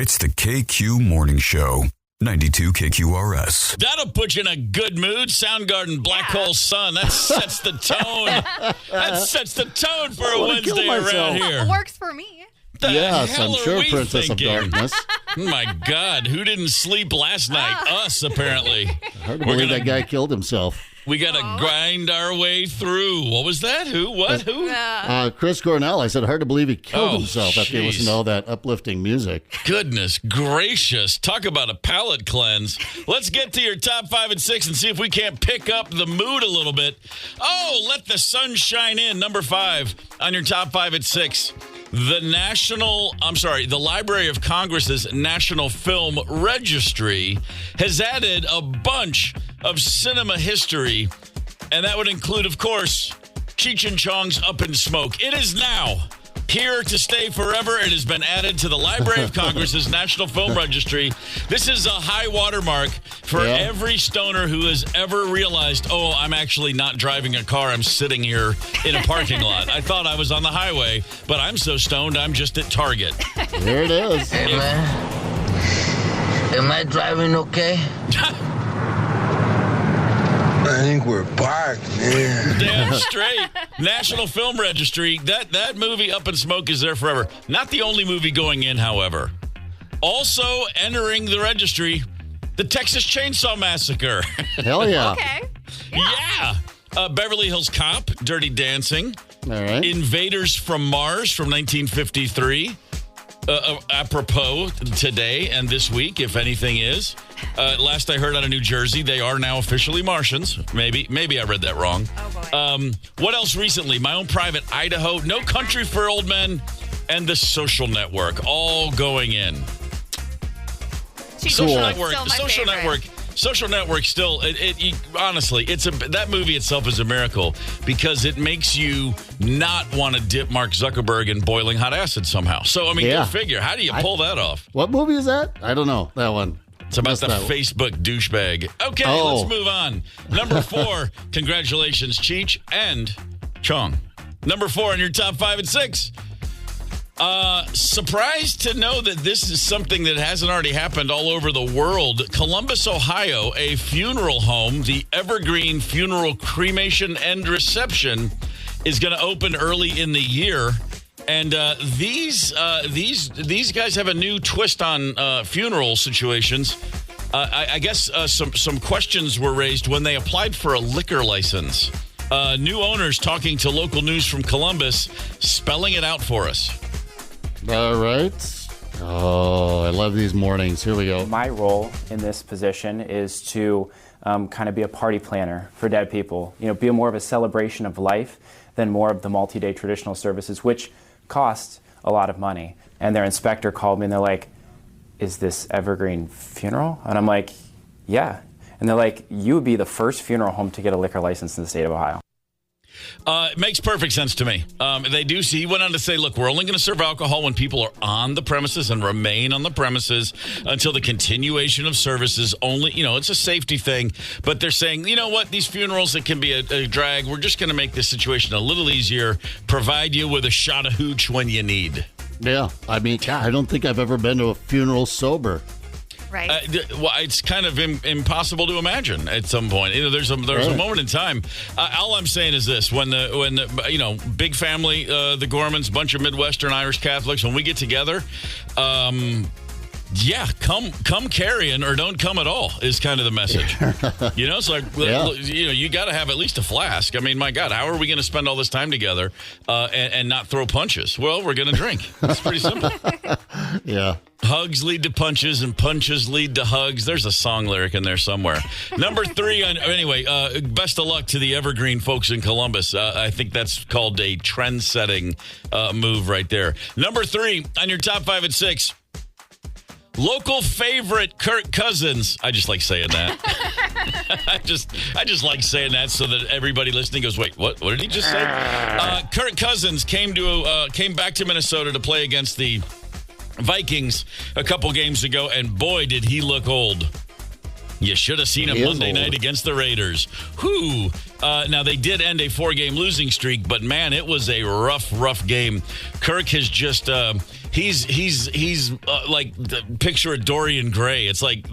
It's the KQ Morning Show. 92 KQRS. That'll put you in a good mood. Soundgarden, Black Hole Sun. That sets the tone. That sets the tone for a Wednesday around here. It works for me. Yes, I'm sure, Princess of Darkness. Oh my God, who didn't sleep last night? Us, apparently. Hard to believe that guy killed himself. We got to grind our way through. What was that? Who? What? Who? Chris Cornell. I said, hard to believe he killed himself after he listened to all that uplifting music. Goodness gracious. Talk about a palate cleanse. Let's get to your top 5 and 6 and see if we can't pick up the mood a little bit. Oh, let the sun shine in. Number 5 on your top 5 and 6. The Library of Congress's National Film Registry has added a bunch of cinema history, and that would include, of course, Cheech and Chong's Up in Smoke. It is now here to stay forever. It has been added to the Library of Congress's National Film Registry. This is a high watermark for every stoner who has ever realized, oh, I'm actually not driving a car. I'm sitting here in a parking lot. I thought I was on the highway, but I'm so stoned, I'm just at Target. There it is. Hey, man. Am I driving okay? I think we're parked, man. Damn straight. National Film Registry. That movie, Up in Smoke, is there forever. Not the only movie going in, however. Also entering the registry, the Texas Chainsaw Massacre. Hell yeah. Okay. Yeah. Beverly Hills Cop, Dirty Dancing. All right. Invaders from Mars from 1953. Apropos today and this week, if anything is. Last I heard out of New Jersey, they are now officially Martians. Maybe I read that wrong. Oh, boy. What else recently? My Own Private Idaho, No Country for Old Men, and The Social Network, all going in. Social Network still, honestly, that movie itself is a miracle because it makes you not want to dip Mark Zuckerberg in boiling hot acid somehow. So, I mean, go figure. How do you pull that off? What movie is that? I don't know. That one. It's about the Facebook douchebag. Okay, let's move on. Number 4, congratulations, Cheech and Chong. Number 4 on your top 5 and 6. Surprised to know that this is something that hasn't already happened all over the world. Columbus, Ohio, a funeral home, the Evergreen Funeral Cremation and Reception, is going to open early in the year. And these guys have a new twist on funeral situations. I guess some questions were raised when they applied for a liquor license. New owners talking to local news from Columbus, spelling it out for us. All right. Oh, I love these mornings. Here we go. My role in this position is to kind of be a party planner for dead people. You know, be more of a celebration of life than more of the multi-day traditional services, which cost a lot of money. And their inspector called me and they're like, is this Evergreen Funeral? And I'm like, yeah. And they're like, you would be the first funeral home to get a liquor license in the state of Ohio. It makes perfect sense to me. They do see. He went on to say, look, we're only going to serve alcohol when people are on the premises and remain on the premises until the continuation of services only. You know, it's a safety thing. But they're saying, you know what, these funerals, it can be a drag. We're just going to make this situation a little easier, provide you with a shot of hooch when you need. Yeah. I mean, God, I don't think I've ever been to a funeral sober. Right. Well, it's kind of impossible to imagine at some point. You know, there's a moment in time. All I'm saying is this: when the big family, the Gormans, bunch of Midwestern Irish Catholics, when we get together, come carrying or don't come at all is kind of the message. You know, it's like you got to have at least a flask. I mean, my God, how are we going to spend all this time together and not throw punches? Well, we're going to drink. It's pretty simple. Yeah. Hugs lead to punches, and punches lead to hugs. There's a song lyric in there somewhere. Number 3, anyway, best of luck to the Evergreen folks in Columbus. I think that's called a trend-setting move right there. Number 3 on your top 5 and 6. Local favorite Kirk Cousins. I just like saying that. I just like saying that so that everybody listening goes, wait, what did he just say? Kirk Cousins came back to Minnesota to play against the Vikings a couple games ago, and boy, did he look old. You should have seen him Monday night against the Raiders. Whew. Now, they did end a 4-game losing streak, but, man, it was a rough game. Kirk has just He's like picture a Dorian Gray. It's like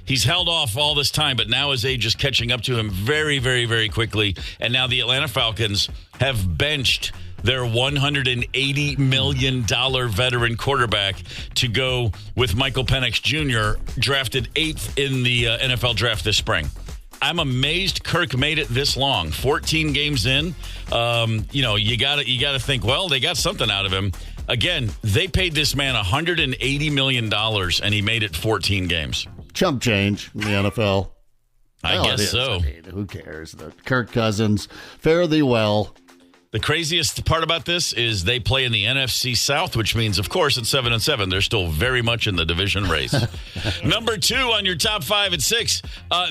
he's held off all this time, but now his age is catching up to him very, very, very quickly. And now the Atlanta Falcons have benched their $180 million veteran quarterback to go with Michael Penix Jr., drafted 8th in the NFL draft this spring. I'm amazed Kirk made it this long. 14 games in. You gotta think, well, they got something out of him. Again, they paid this man $180 million, and he made it 14 games. Chump change in the NFL. I guess so. I mean, who cares? Kirk Cousins, fare thee well. The craziest part about this is they play in the NFC South, which means, of course, at 7-7, they're still very much in the division race. Number 2 on your top 5 at 6,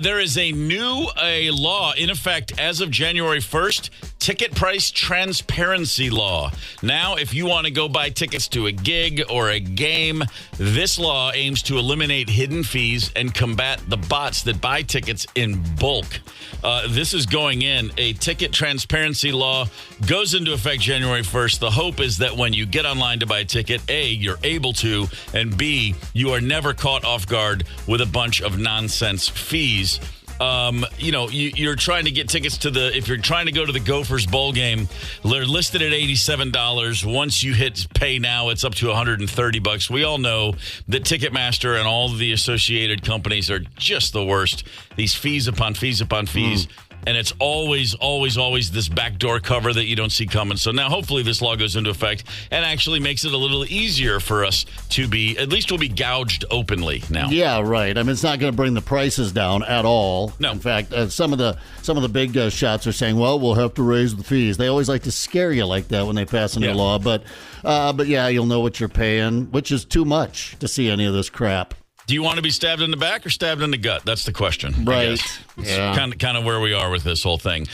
there is a law in effect as of January 1st, ticket price transparency law. Now, if you want to go buy tickets to a gig or a game, this law aims to eliminate hidden fees and combat the bots that buy tickets in bulk. This is going in. A ticket transparency law goes into effect January 1st. The hope is that when you get online to buy a ticket, A, you're able to, and B, you are never caught off guard with a bunch of nonsense fees. You're trying to get tickets if you're trying to go to the Gophers bowl game, they're listed at $87. Once you hit pay now, it's up to $130. We all know that Ticketmaster and all the associated companies are just the worst. These fees upon fees upon fees. And it's always, always, always this backdoor cover that you don't see coming. So now hopefully this law goes into effect and actually makes it a little easier for us to at least we'll be gouged openly now. Yeah, right. I mean, it's not going to bring the prices down at all. No. In fact, some of the big shots are saying, well, we'll have to raise the fees. They always like to scare you like that when they pass a new law. But yeah, you'll know what you're paying, which is too much to see any of this crap. Do you want to be stabbed in the back or stabbed in the gut? That's the question. Right. Yeah. Kind of where we are with this whole thing.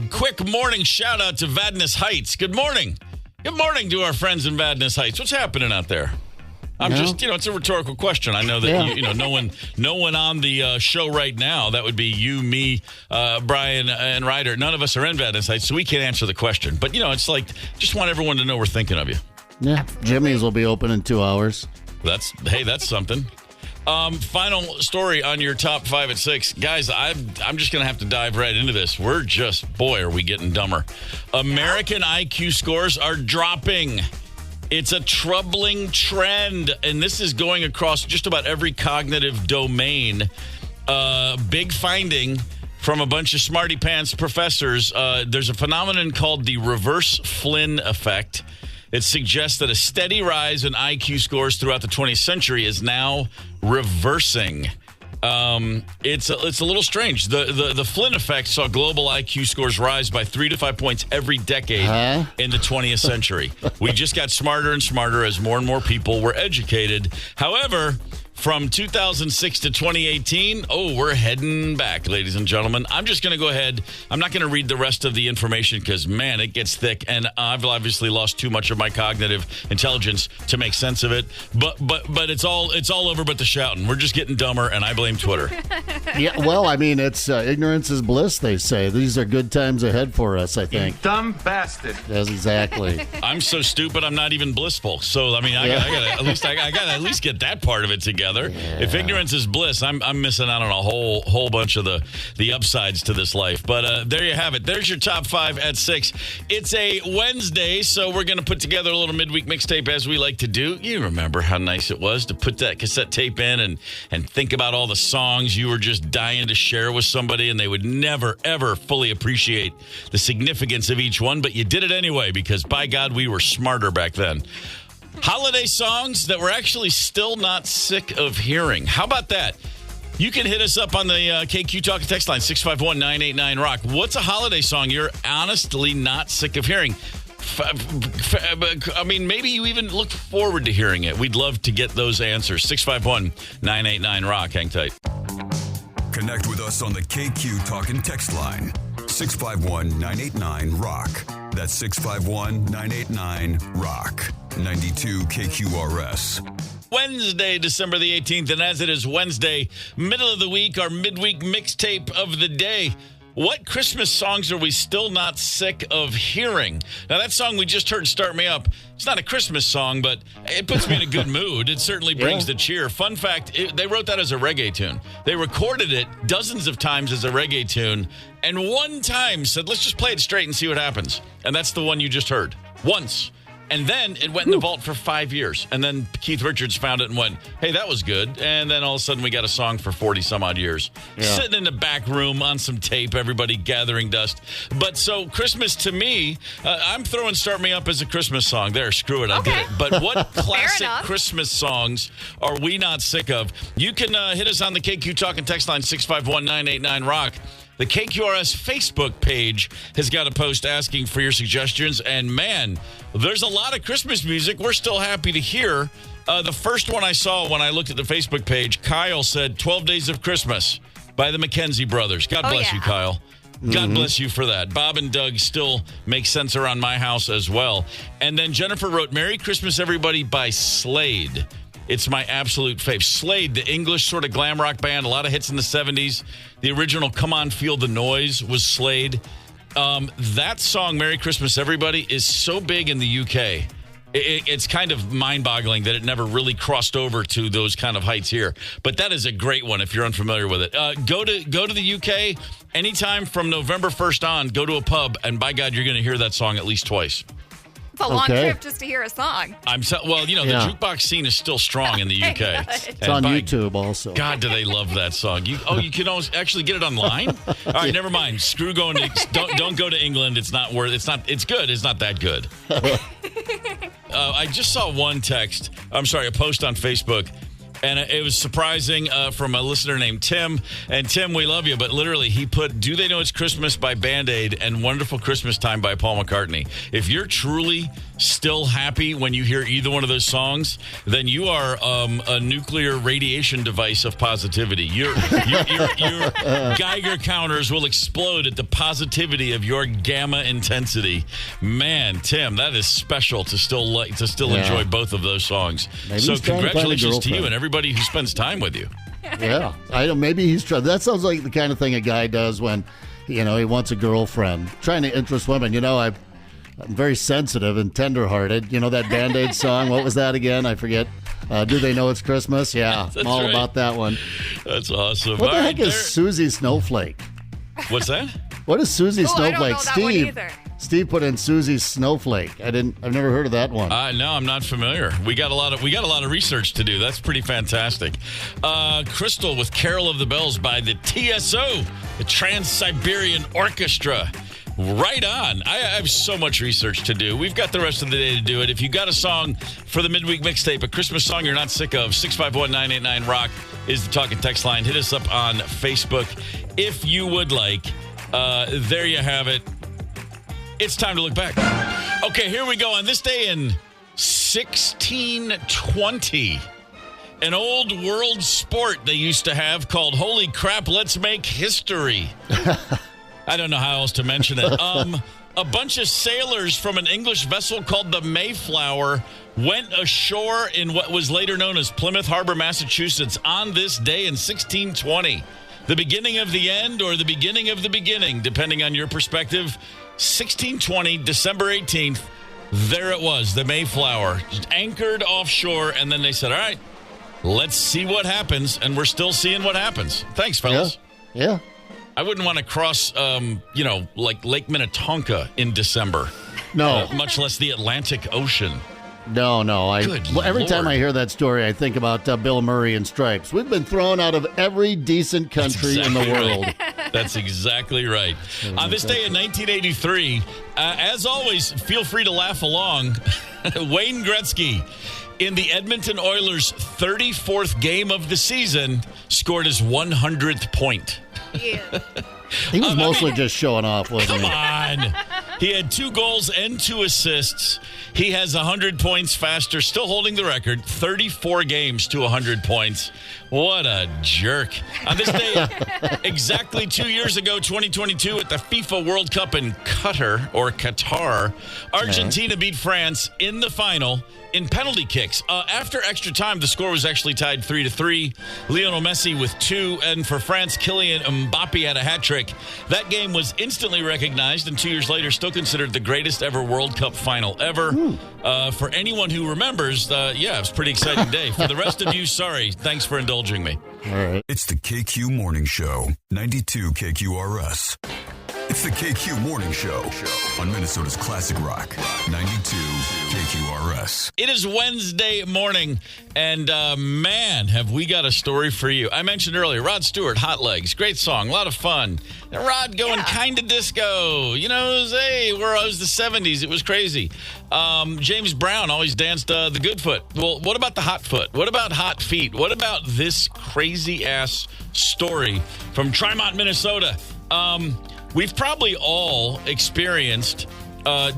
Quick morning shout out to Vadnais Heights. Good morning. Good morning to our friends in Vadnais Heights. What's happening out there? It's a rhetorical question. I know that no one on the show right now. That would be you, me, Brian, and Ryder. None of us are in Vadnais Heights, so we can't answer the question. But it's like just want everyone to know we're thinking of you. Yeah, Jimmy's will be open in 2 hours. That's something. Final story on your top 5 at 6. Guys, I'm just going to have to dive right into this. Are we getting dumber. American IQ scores are dropping. It's a troubling trend, and this is going across just about every cognitive domain. Big finding from a bunch of smarty pants professors. There's a phenomenon called the reverse Flynn effect. It suggests that a steady rise in IQ scores throughout the 20th century is now reversing. It's a little strange. The Flynn effect saw global IQ scores rise by 3 to 5 points every decade in the 20th century. We just got smarter and smarter as more and more people were educated. However, from 2006 to 2018, we're heading back, ladies and gentlemen. I'm just going to go ahead. I'm not going to read the rest of the information because, man, it gets thick, and I've obviously lost too much of my cognitive intelligence to make sense of it. But it's all over but the shouting. We're just getting dumber, and I blame Twitter. Yeah, well, I mean, it's ignorance is bliss, they say. These are good times ahead for us, I think. You dumb bastard. Yes, exactly. I'm so stupid, I'm not even blissful. So, I mean, I gotta at least get that part of it together. Yeah. If ignorance is bliss, I'm missing out on a whole bunch of the upsides to this life. But there you have it. There's your top 5 at 6. It's a Wednesday, so we're going to put together a little midweek mixtape as we like to do. You remember how nice it was to put that cassette tape in and think about all the songs you were just dying to share with somebody, and they would never, ever fully appreciate the significance of each one. But you did it anyway because, by God, we were smarter back then. Holiday songs that we're actually still not sick of hearing. How about that? You can hit us up on the KQ Talk and Text line, 651-989-ROCK. What's a holiday song you're honestly not sick of hearing? I mean, maybe you even look forward to hearing it. We'd love to get those answers. 651-989-ROCK. Hang tight. Connect with us on the KQ Talk and Text line, 651-989-ROCK. That's 651-989-ROCK. 92 KQRS. Wednesday, December the 18th, and as it is Wednesday, middle of the week, our midweek mixtape of the day. What Christmas songs are we still not sick of hearing? Now, that song we just heard, Start Me Up, it's not a Christmas song, but it puts me in a good mood. It certainly brings the cheer. Fun fact, they wrote that as a reggae tune. They recorded it dozens of times as a reggae tune, and one time said, let's just play it straight and see what happens. And that's the one you just heard. Once. And then it went in the vault for 5 years. And then Keith Richards found it and went, hey, that was good. And then all of a sudden we got a song for 40 some odd years. Yeah. Sitting in the back room on some tape, everybody gathering dust. But so Christmas to me, I'm throwing Start Me Up as a Christmas song. There, screw it, I did it. But what classic Christmas songs are we not sick of? You can hit us on the KQ Talk and text line 651-989-ROCK. The KQRS Facebook page has got a post asking for your suggestions. And, man, there's a lot of Christmas music we're still happy to hear. The first one I saw when I looked at the Facebook page, Kyle said 12 Days of Christmas by the McKenzie Brothers. God bless you, Kyle. God bless you for that. Bob and Doug still make sense around my house as well. And then Jennifer wrote Merry Christmas, Everybody by Slade. It's my absolute fave. Slade, the English sort of glam rock band, a lot of hits in the 70s. The original Come On, Feel the Noise was Slade. That song, Merry Christmas, Everybody, is so big in the UK. It's kind of mind-boggling that it never really crossed over to those kind of heights here. But that is a great one if you're unfamiliar with it. Go to the UK anytime from November 1st on. Go to a pub, and by God, you're going to hear that song at least twice. It's a long trip just to hear a song. The jukebox scene is still strong in the UK. It's on YouTube also. God, do they love that song? You can actually get it online? All right, never mind. Screw going to don't go to England. It's not worth. It's good. It's not that good. I just saw one text. I'm sorry, a post on Facebook. And it was surprising from a listener named Tim. And Tim, we love you. But literally, he put Do They Know It's Christmas by Band-Aid and Wonderful Christmas Time by Paul McCartney. If you're truly still happy when you hear either one of those songs, then you are a nuclear radiation device of positivity. Your Geiger counters will explode at the positivity of your gamma intensity. Man, Tim, that is special to still enjoy both of those songs. Maybe so congratulations to you and everybody who spends time with you. Yeah, I don't. Maybe he's trying. That sounds like the kind of thing a guy does when, he wants a girlfriend, trying to interest women. I'm very sensitive and tenderhearted. That Band-Aid song. What was that again? I forget. Do They Know It's Christmas? Yeah, I'm all about that one. That's awesome. What the heck is Susie Snowflake? What's that? What is Susie Snowflake? I don't know that one either. Steve put in Susie Snowflake. I've never heard of that one. No, I'm not familiar. We got a lot of research to do. That's pretty fantastic. Crystal with Carol of the Bells by the TSO, the Trans-Siberian Orchestra. Right on. I have so much research to do. We've got the rest of the day to do it. If you got a song for the midweek mixtape, a Christmas song you're not sick of, 651-989-ROCK is the talk and text line. Hit us up on Facebook if you would like. There you have it. It's time to look back. Okay, here we go. On this day in 1620, an old world sport they used to have called Holy Crap, Let's Make History. I don't know how else to mention it. A bunch of sailors from an English vessel called the Mayflower went ashore in what was later known as Plymouth Harbor, Massachusetts on this day in 1620. The beginning of the end or the beginning of the beginning, depending on your perspective. 1620, December 18th, there it was, the Mayflower, just anchored offshore, and then they said, all right, let's see what happens, and we're still seeing what happens. Thanks, fellas. Yeah. I wouldn't want to cross, like Lake Minnetonka in December. No. Much less the Atlantic Ocean. No. Every time I hear that story, I think about Bill Murray and Stripes. We've been thrown out of every decent country in the world. That's exactly right. On this day in 1983, as always, feel free to laugh along. Wayne Gretzky, in the Edmonton Oilers' 34th game of the season, scored his 100th point. Yeah. He was mostly just showing off, wasn't he? Come on. He had 2 goals and 2 assists. He has 100 points faster, still holding the record, 34 games to 100 points. What a jerk. On this day, exactly 2 years ago, 2022, at the FIFA World Cup in Qatar, Argentina beat France in the final in penalty kicks. After extra time, the score was actually tied 3-3. Lionel Messi with 2, and for France, Kylian Mbappe had a hat trick. That game was instantly recognized, and 2 years later, still considered the greatest ever World Cup final ever. For anyone who remembers, it was a pretty exciting day. For the rest of you, sorry. Thanks for indulging me. All right. It's the KQ Morning Show, 92 KQRS. It's the KQ Morning Show on Minnesota's Classic Rock, 92 KQRS. It is Wednesday morning, and man, have we got a story for you. I mentioned earlier, Rod Stewart, Hot Legs, great song, a lot of fun. And Rod going kind of disco. You know, it was the 70s. It was crazy. James Brown always danced the good foot. Well, what about the hot foot? What about hot feet? What about this crazy-ass story from Trimont, Minnesota? We've probably all experienced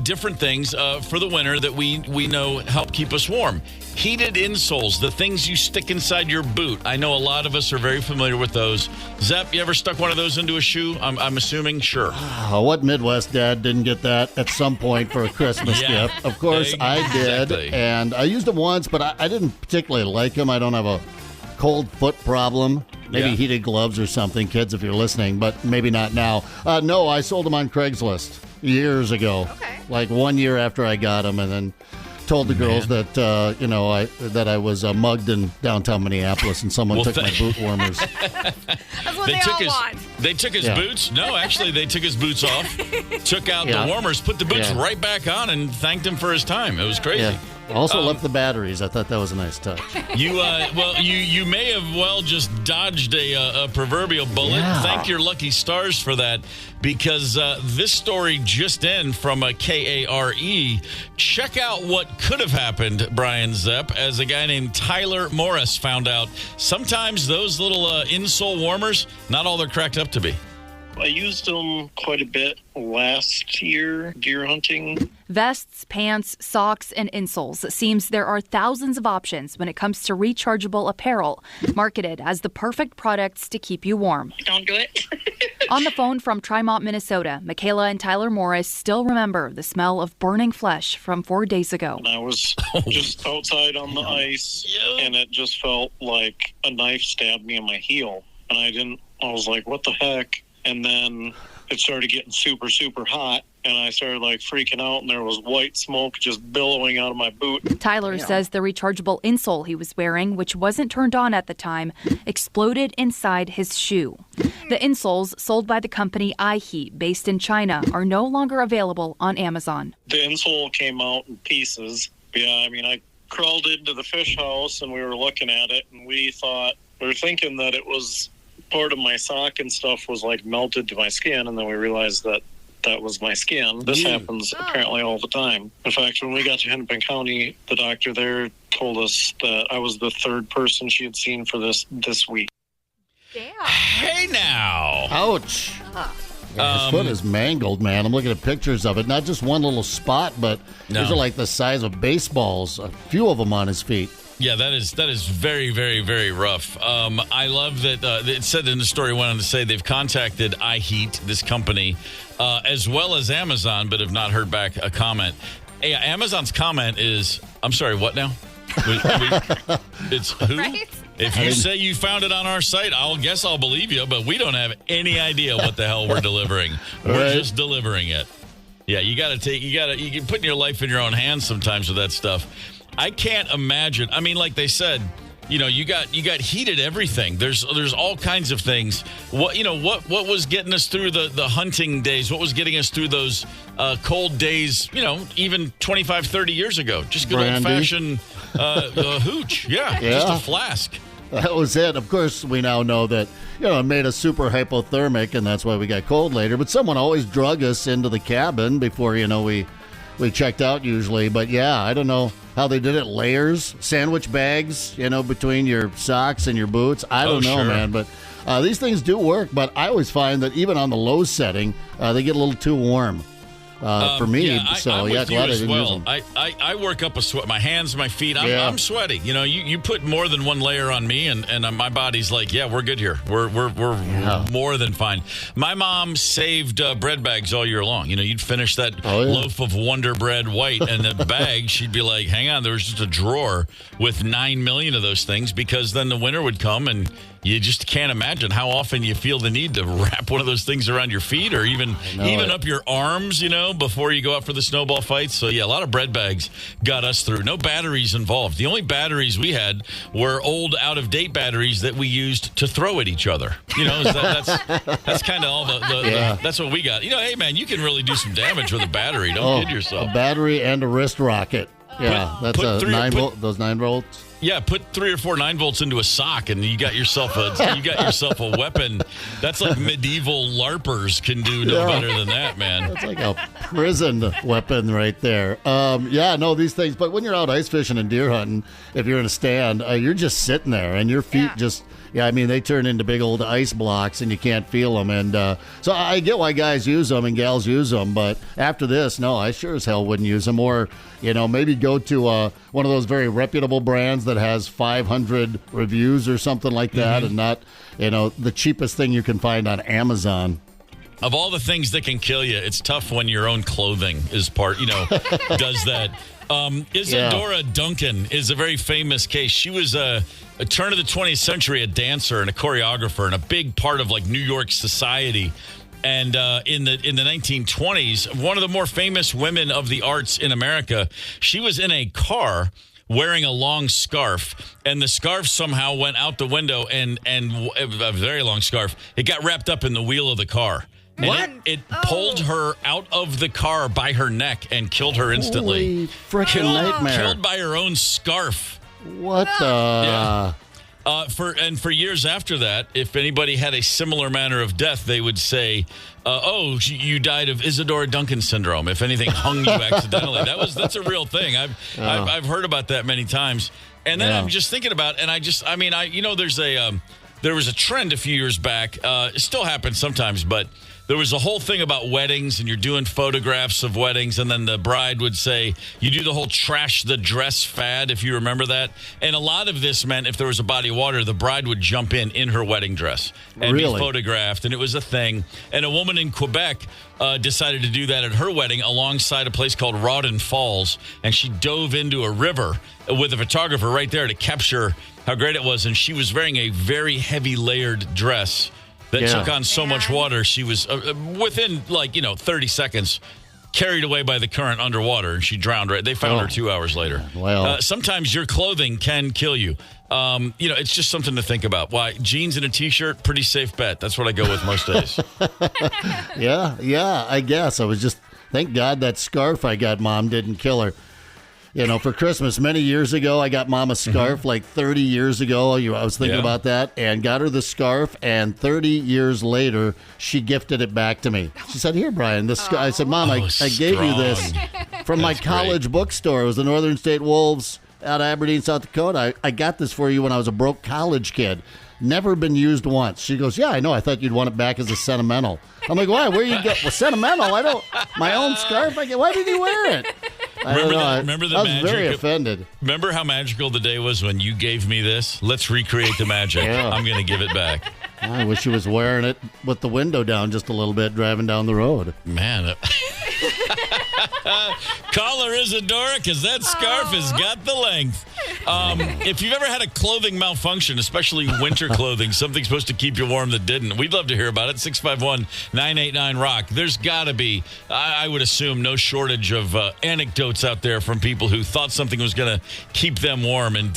different things for the winter that we know help keep us warm. Heated insoles, the things you stick inside your boot. I know a lot of us are very familiar with those. Zepp, you ever stuck one of those into a shoe? I'm assuming, sure. What Midwest dad didn't get that at some point for a Christmas gift? Of course, I did, exactly. And I used them once, but I didn't particularly like them. I don't have a cold foot problem. Maybe heated gloves or something, kids, if you're listening, but maybe not now. No, I sold them on Craigslist years ago. Okay. Like 1 year after I got them, and then told the girls that that I was mugged in downtown Minneapolis, and someone took my boot warmers. That's what they all want. They took his boots? No, actually, they took his boots off, took out the warmers, put the boots right back on, and thanked him for his time. It was crazy. Yeah. Also left the batteries. I thought that was a nice touch. You may have just dodged a proverbial bullet. Yeah. Thank your lucky stars for that, because this story just in from a KARE. Check out what could have happened, Brian Zepp, as a guy named Tyler Morris found out. Sometimes those little insole warmers, not all they're cracked up to be. I used them quite a bit last year, deer hunting. Vests, pants, socks, and insoles. It seems there are thousands of options when it comes to rechargeable apparel, marketed as the perfect products to keep you warm. Don't do it. On the phone from Trimont, Minnesota, Michaela and Tyler Morris still remember the smell of burning flesh from 4 days ago. And I was just outside on the ice, and it just felt like a knife stabbed me in my heel. And I was like, what the heck? And then it started getting super, super hot, and I started freaking out, and there was white smoke just billowing out of my boot. Tyler says the rechargeable insole he was wearing, which wasn't turned on at the time, exploded inside his shoe. The insoles, sold by the company iHeat, based in China, are no longer available on Amazon. The insole came out in pieces. I crawled into the fish house, and we were looking at it, and we were thinking that it was part of my sock and stuff was melted to my skin, and then we realized that was my skin. This happens apparently all the time. In fact, when we got to Hennepin County, the doctor there told us that I was the third person she had seen for this week. Damn. Hey now. Ouch. His foot is mangled, man. I'm looking at pictures of it. Not just one little spot, but these are like the size of baseballs. A few of them on his feet. Yeah, that is very, very, very rough. I love that it said in the story, went on to say they've contacted iHeat, this company, as well as Amazon, but have not heard back a comment. Hey, Amazon's comment is, I'm sorry, what now? It's who? Right? If you say you found it on our site, I'll believe you, but we don't have any idea what the hell we're delivering. We're just delivering it. Yeah, you can put your life in your own hands sometimes with that stuff. I can't imagine. I mean, like they said, you got heated everything. There's all kinds of things. What was getting us through the hunting days? What was getting us through those cold days, even 25, 30 years ago? Just good old-fashioned hooch. Yeah, just a flask. That was it. Of course, we now know that, it made us super hypothermic, and that's why we got cold later. But someone always drug us into the cabin before, we checked out usually. But, yeah, I don't know how they did it. Layers, sandwich bags, between your socks and your boots. I don't know, man. But these things do work. But I always find that even on the low setting, they get a little too warm. for me. I'm glad with you I as didn't use well. them. I work up a sweat. My hands, my feet. I'm sweaty. You know, you put more than one layer on me, and my body's like, yeah, we're good here. We're more than fine. My mom saved bread bags all year long. You know, you'd finish that loaf of Wonder Bread white, and the bag, she'd be like, hang on, there was just a drawer with 9 million of those things, because then the winter would come and you just can't imagine how often you feel the need to wrap one of those things around your feet, or even up your arms, you know, before you go out for the snowball fights. So, yeah, a lot of bread bags got us through. No batteries involved. The only batteries we had were old, out-of-date batteries that we used to throw at each other. You know, that's kind of all that's what we got. You know, hey, man, you can really do some damage with a battery. Don't kid yourself. A battery and a wrist rocket. Yeah, that's a 9 volts. Yeah, put 3 or 4 9-volts into a sock, and you got yourself a weapon. That's like medieval LARPers can do no better than that, man. That's like a prison weapon right there. These things. But when you're out ice fishing and deer hunting, if you're in a stand, you're just sitting there, and your feet they turn into big old ice blocks, and you can't feel them. And so I get why guys use them and gals use them. But after this, no, I sure as hell wouldn't use them. Or, maybe go to one of those very reputable brands that has 500 reviews or something like that, and not, the cheapest thing you can find on Amazon. Of all the things that can kill you, it's tough when your own clothing is does that. Isadora Duncan is a very famous case. She was a turn of the 20th century, a dancer and a choreographer, and a big part of like New York society. And in the 1920s, one of the more famous women of the arts in America, she was in a car wearing a long scarf, and the scarf somehow went out the window, and a very long scarf. It got wrapped up in the wheel of the car. And it pulled her out of the car by her neck and killed her instantly. Holy frickin' nightmare. Killed by her own scarf. What the... Yeah. For years after that, if anybody had a similar manner of death, they would say, you died of Isadora Duncan syndrome. If anything hung you accidentally. That's a real thing. I've heard about that many times. And then I'm just thinking about, and there was a trend a few years back. It still happens sometimes, but there was a whole thing about weddings, and you're doing photographs of weddings, and then the bride would say, you do the whole trash the dress fad, if you remember that. And a lot of this meant if there was a body of water, the bride would jump in her wedding dress and be photographed, and it was a thing. And a woman in Quebec decided to do that at her wedding alongside a place called Rawdon Falls, and she dove into a river with a photographer right there to capture how great it was. And she was wearing a very heavy layered dress that took on so much water. She was within 30 seconds carried away by the current underwater, and she drowned. They found her 2 hours later. Well, sometimes your clothing can kill you. It's just something to think about. Why, jeans and a T-shirt, pretty safe bet. That's what I go with most days. Yeah, I guess. I was just, thank God that scarf I got Mom didn't kill her. For Christmas many years ago, I got Mom a scarf, like 30 years ago. I was thinking about that, and got her the scarf, and 30 years later, she gifted it back to me. She said, here, Brian, this scarf. I said, Mom, I gave you this from my college bookstore. It was the Northern State Wolves out of Aberdeen, South Dakota. I got this for you when I was a broke college kid. Never been used once. She goes, yeah, I know. I thought you'd want it back as a sentimental. I'm like, why? Where you get? Well, sentimental? I don't. My own scarf? Why did you wear it? Remember the I was magic? very offended. Remember how magical the day was when you gave me this? Let's recreate the magic. I'm going to give it back. I wish she was wearing it with the window down just a little bit driving down the road. Man. Call her Isadora, because that scarf has got the length. If you've ever had a clothing malfunction, especially winter clothing, something supposed to keep you warm that didn't, we'd love to hear about it. 651-989-ROCK. There's got to be, I would assume, no shortage of anecdotes out there from people who thought something was going to keep them warm and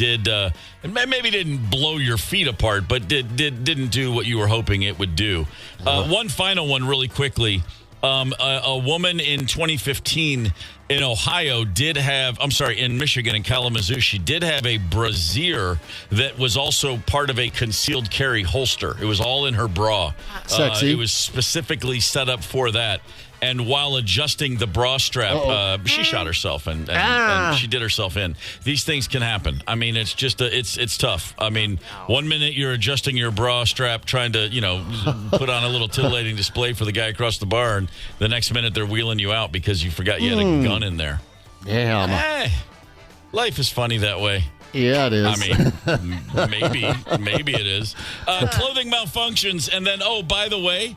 maybe didn't blow your feet apart, but didn't do what you were hoping it would do. One final one really quickly. A woman in 2015 in Ohio in Michigan, in Kalamazoo, she did have a brassiere that was also part of a concealed carry holster. It was all in her bra. Sexy. It was specifically set up for that. and while adjusting the bra strap, she shot herself and she did herself in. These things can happen. I mean, it's just it's tough. I mean, 1 minute you're adjusting your bra strap, trying to put on a little titillating display for the guy across the bar, and the next minute they're wheeling you out because you forgot you had a gun in there. Yeah, life is funny that way. Yeah, it is. I mean, maybe it is. Clothing malfunctions, and then, by the way,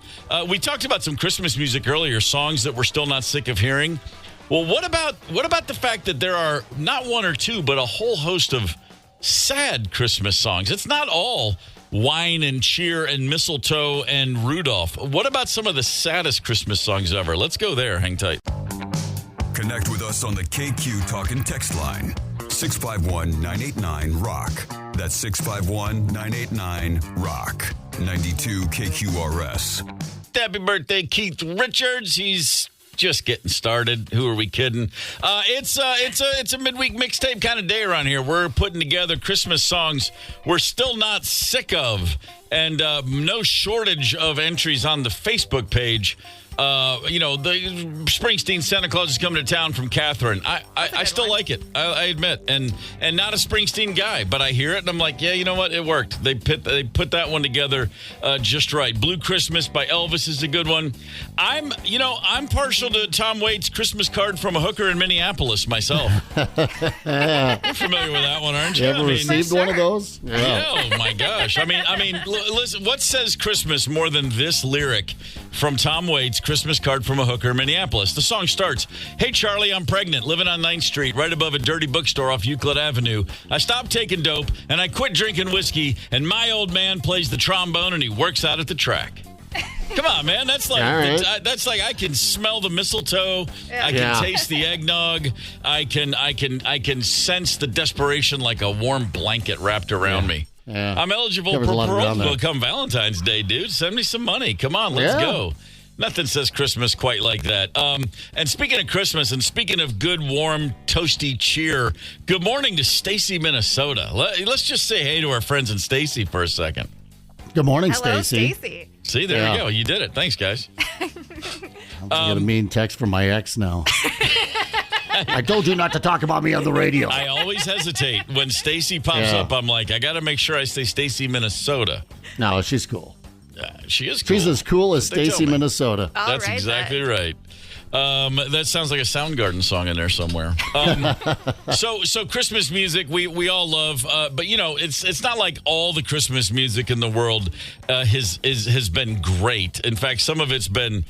we talked about some Christmas music earlier, songs that we're still not sick of hearing. Well, what about the fact that there are not one or two, but a whole host of sad Christmas songs? It's not all wine and cheer and mistletoe and Rudolph. What about some of the saddest Christmas songs ever? Let's go there. Hang tight. Connect with us on the KQ Talk and Text line. 651-989-ROCK. That's 651-989-ROCK. 92 KQRS. Happy birthday, Keith Richards. He's just getting started. Who are we kidding? It's a midweek mixtape kind of day around here. We're putting together Christmas songs we're still not sick of, and no shortage of entries on the Facebook page. The Springsteen Santa Claus is coming to town from Catherine. I still like it. I admit, and not a Springsteen guy, but I hear it and I'm like, yeah, you know what? It worked. They put that one together just right. Blue Christmas by Elvis is a good one. I'm partial to Tom Waits' Christmas Card from a Hooker in Minneapolis myself. You're familiar with that one, aren't you? You ever received one of those? Yeah. Oh my gosh. I mean, listen, what says Christmas more than this lyric from Tom Waits' Christmas Card from a Hooker, Minneapolis? The song starts, "Hey, Charlie, I'm pregnant, living on 9th Street, right above a dirty bookstore off Euclid Avenue. I stopped taking dope, and I quit drinking whiskey, and my old man plays the trombone, and he works out at the track." Come on, man. That's like I can smell the mistletoe. I can taste the eggnog. I can sense the desperation like a warm blanket wrapped around me. Yeah. I'm eligible for parole come Valentine's Day, dude. Send me some money. Come on, let's go. Nothing says Christmas quite like that. And speaking of Christmas, and speaking of good, warm, toasty cheer, good morning to Stacy, Minnesota. Let's just say hey to our friends in Stacy for a second. Good morning, Hello, Stacy. Stacy. See, there you go. You did it. Thanks, guys. I get a mean text from my ex now. I told you not to talk about me on the radio. I always hesitate when Stacy pops up. I'm like, I got to make sure I say Stacy, Minnesota. No, she's cool. She is cool. She's as cool as Stacy, Minnesota. That's exactly right. That sounds like a Soundgarden song in there somewhere. So Christmas music we all love, but it's not like all the Christmas music in the world has been great. In fact, some of it's been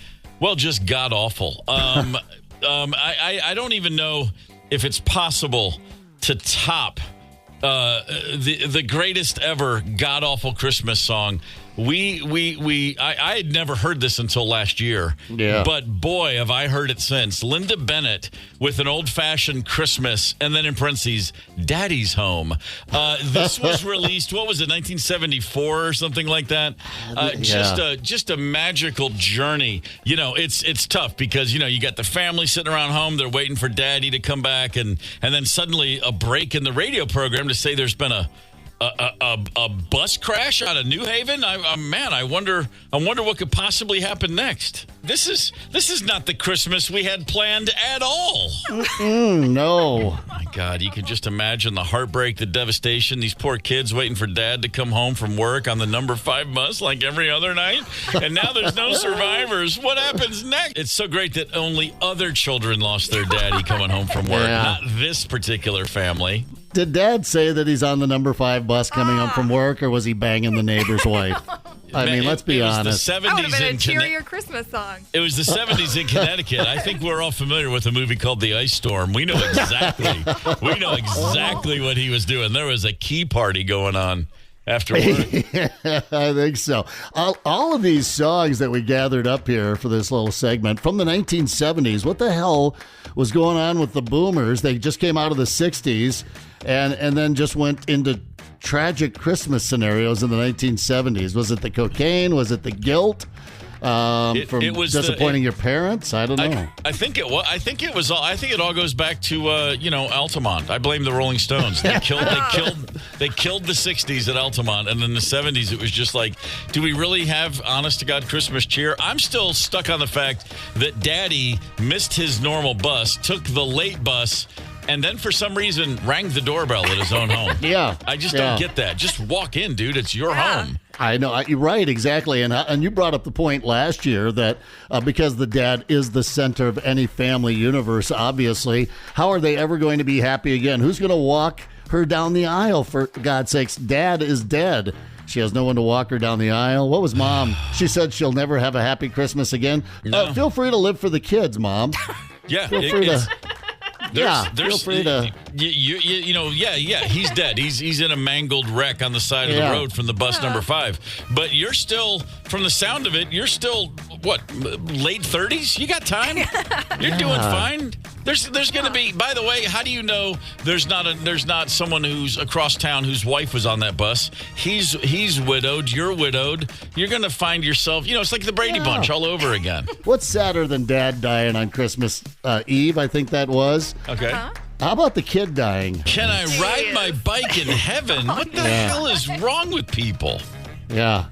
just god awful. I don't even know if it's possible to top the greatest ever god awful Christmas song. I had never heard this until last year. Yeah. But boy, have I heard it since. Linda Bennett with An Old-Fashioned Christmas, and then in parentheses, Daddy's Home. This was released, what was it, 1974 or something like that? Just a magical journey. It's tough because, you got the family sitting around home, they're waiting for Daddy to come back, and then suddenly a break in the radio program to say there's been a bus crash out of New Haven. I wonder what could possibly happen next. This is not the Christmas we had planned at all. No. My God, you can just imagine the heartbreak, the devastation. These poor kids waiting for Dad to come home from work on the number 5 bus like every other night. And now there's no survivors. What happens next? It's so great that only other children lost their daddy coming home from work, not this particular family. Did Dad say that he's on the number 5 bus coming home from work, or was he banging the neighbor's wife? I mean, let's be honest. That would have been a cheerier Christmas song. It was the 70s in Connecticut. I think we're all familiar with a movie called The Ice Storm. We know exactly what he was doing. There was a key party going on after work. I think so. All of these songs that we gathered up here for this little segment from the 1970s, what the hell was going on with the boomers? They just came out of the 60s and then just went into tragic Christmas scenarios in the 1970s. Was it the cocaine? Was it the guilt? From disappointing your parents? I don't know. I think it was. I think it all goes back to Altamont. I blame the Rolling Stones. They killed the '60s at Altamont, and in the '70s it was just like, do we really have honest to God Christmas cheer? I'm still stuck on the fact that Daddy missed his normal bus, took the late bus, and then for some reason rang the doorbell at his own home. Yeah. I just don't get that. Just walk in, dude. It's your home. I know. You're right, exactly. And you brought up the point last year that because the dad is the center of any family universe, obviously, how are they ever going to be happy again? Who's going to walk her down the aisle, for God's sakes? Dad is dead. She has no one to walk her down the aisle. What was Mom? She said she'll never have a happy Christmas again. No. Feel free to live for the kids, Mom. Yeah. Feel free to... Feel free to. He's dead. He's in a mangled wreck on the side of the road from the bus number 5. But you're still, from the sound of it, you're still late 30s? You got time? You're doing fine. There's going to be. By the way, how do you know there's not someone who's across town whose wife was on that bus? He's widowed. You're widowed. You're going to find yourself. It's like the Brady Bunch all over again. What's sadder than Dad dying on Christmas Eve? I think that was. Okay. How about the kid dying? Can I ride my bike in heaven? What the hell is wrong with people? Yeah.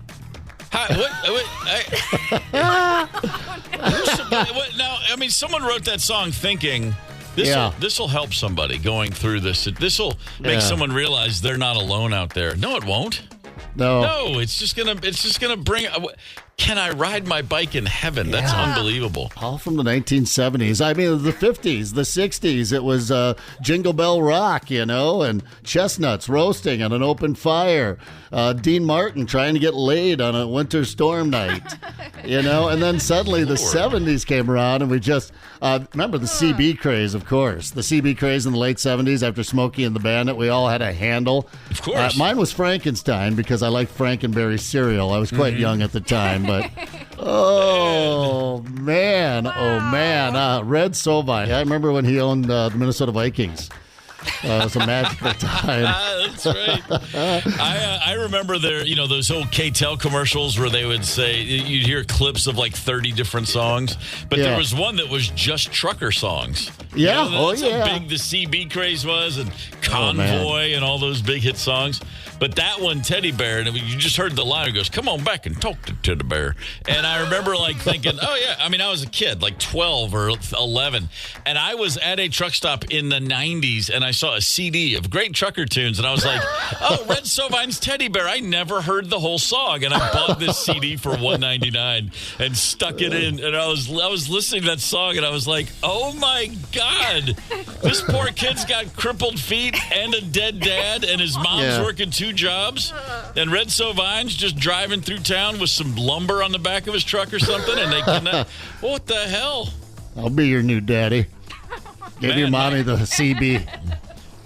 Someone wrote that song thinking this will help somebody going through this. This will make someone realize they're not alone out there. No, it won't. No, it's just gonna bring. Can I ride my bike in heaven? That's unbelievable. All from the 1970s. I mean, the 50s, the 60s. It was Jingle Bell Rock, and chestnuts roasting on an open fire. Dean Martin trying to get laid on a winter storm night, And then suddenly the 70s came around, and we just remember the CB craze, of course. The CB craze in the late 70s after Smokey and the Bandit. We all had a handle. Of course. Mine was Frankenstein because I liked Frankenberry cereal. I was quite young at the time. But oh man, Red Sovine. I remember when he owned the Minnesota Vikings. It was a magical time. That's right. I remember those old K-Tel commercials where they would say, you'd hear clips of like 30 different songs, but there was one that was just trucker songs. Yeah. That's how big the CB craze was, and Convoy and all those big hit songs. But that one, Teddy Bear, and you just heard the line, it goes, come on back and talk to Teddy Bear. And I remember thinking, I was a kid, like 12 or 11, and I was at a truck stop in the 90s, and I saw a CD of great trucker tunes, and I was like, Red Sovine's Teddy Bear. I never heard the whole song, and I bought this CD for $1.99 and stuck it in, and I was listening to that song, and I was like, oh my God, this poor kid's got crippled feet and a dead dad, and his mom's working 2 jobs, and Red Sovine's just driving through town with some lumber on the back of his truck or something, and they connect. What the hell? I'll be your new daddy. Give your mommy the CB.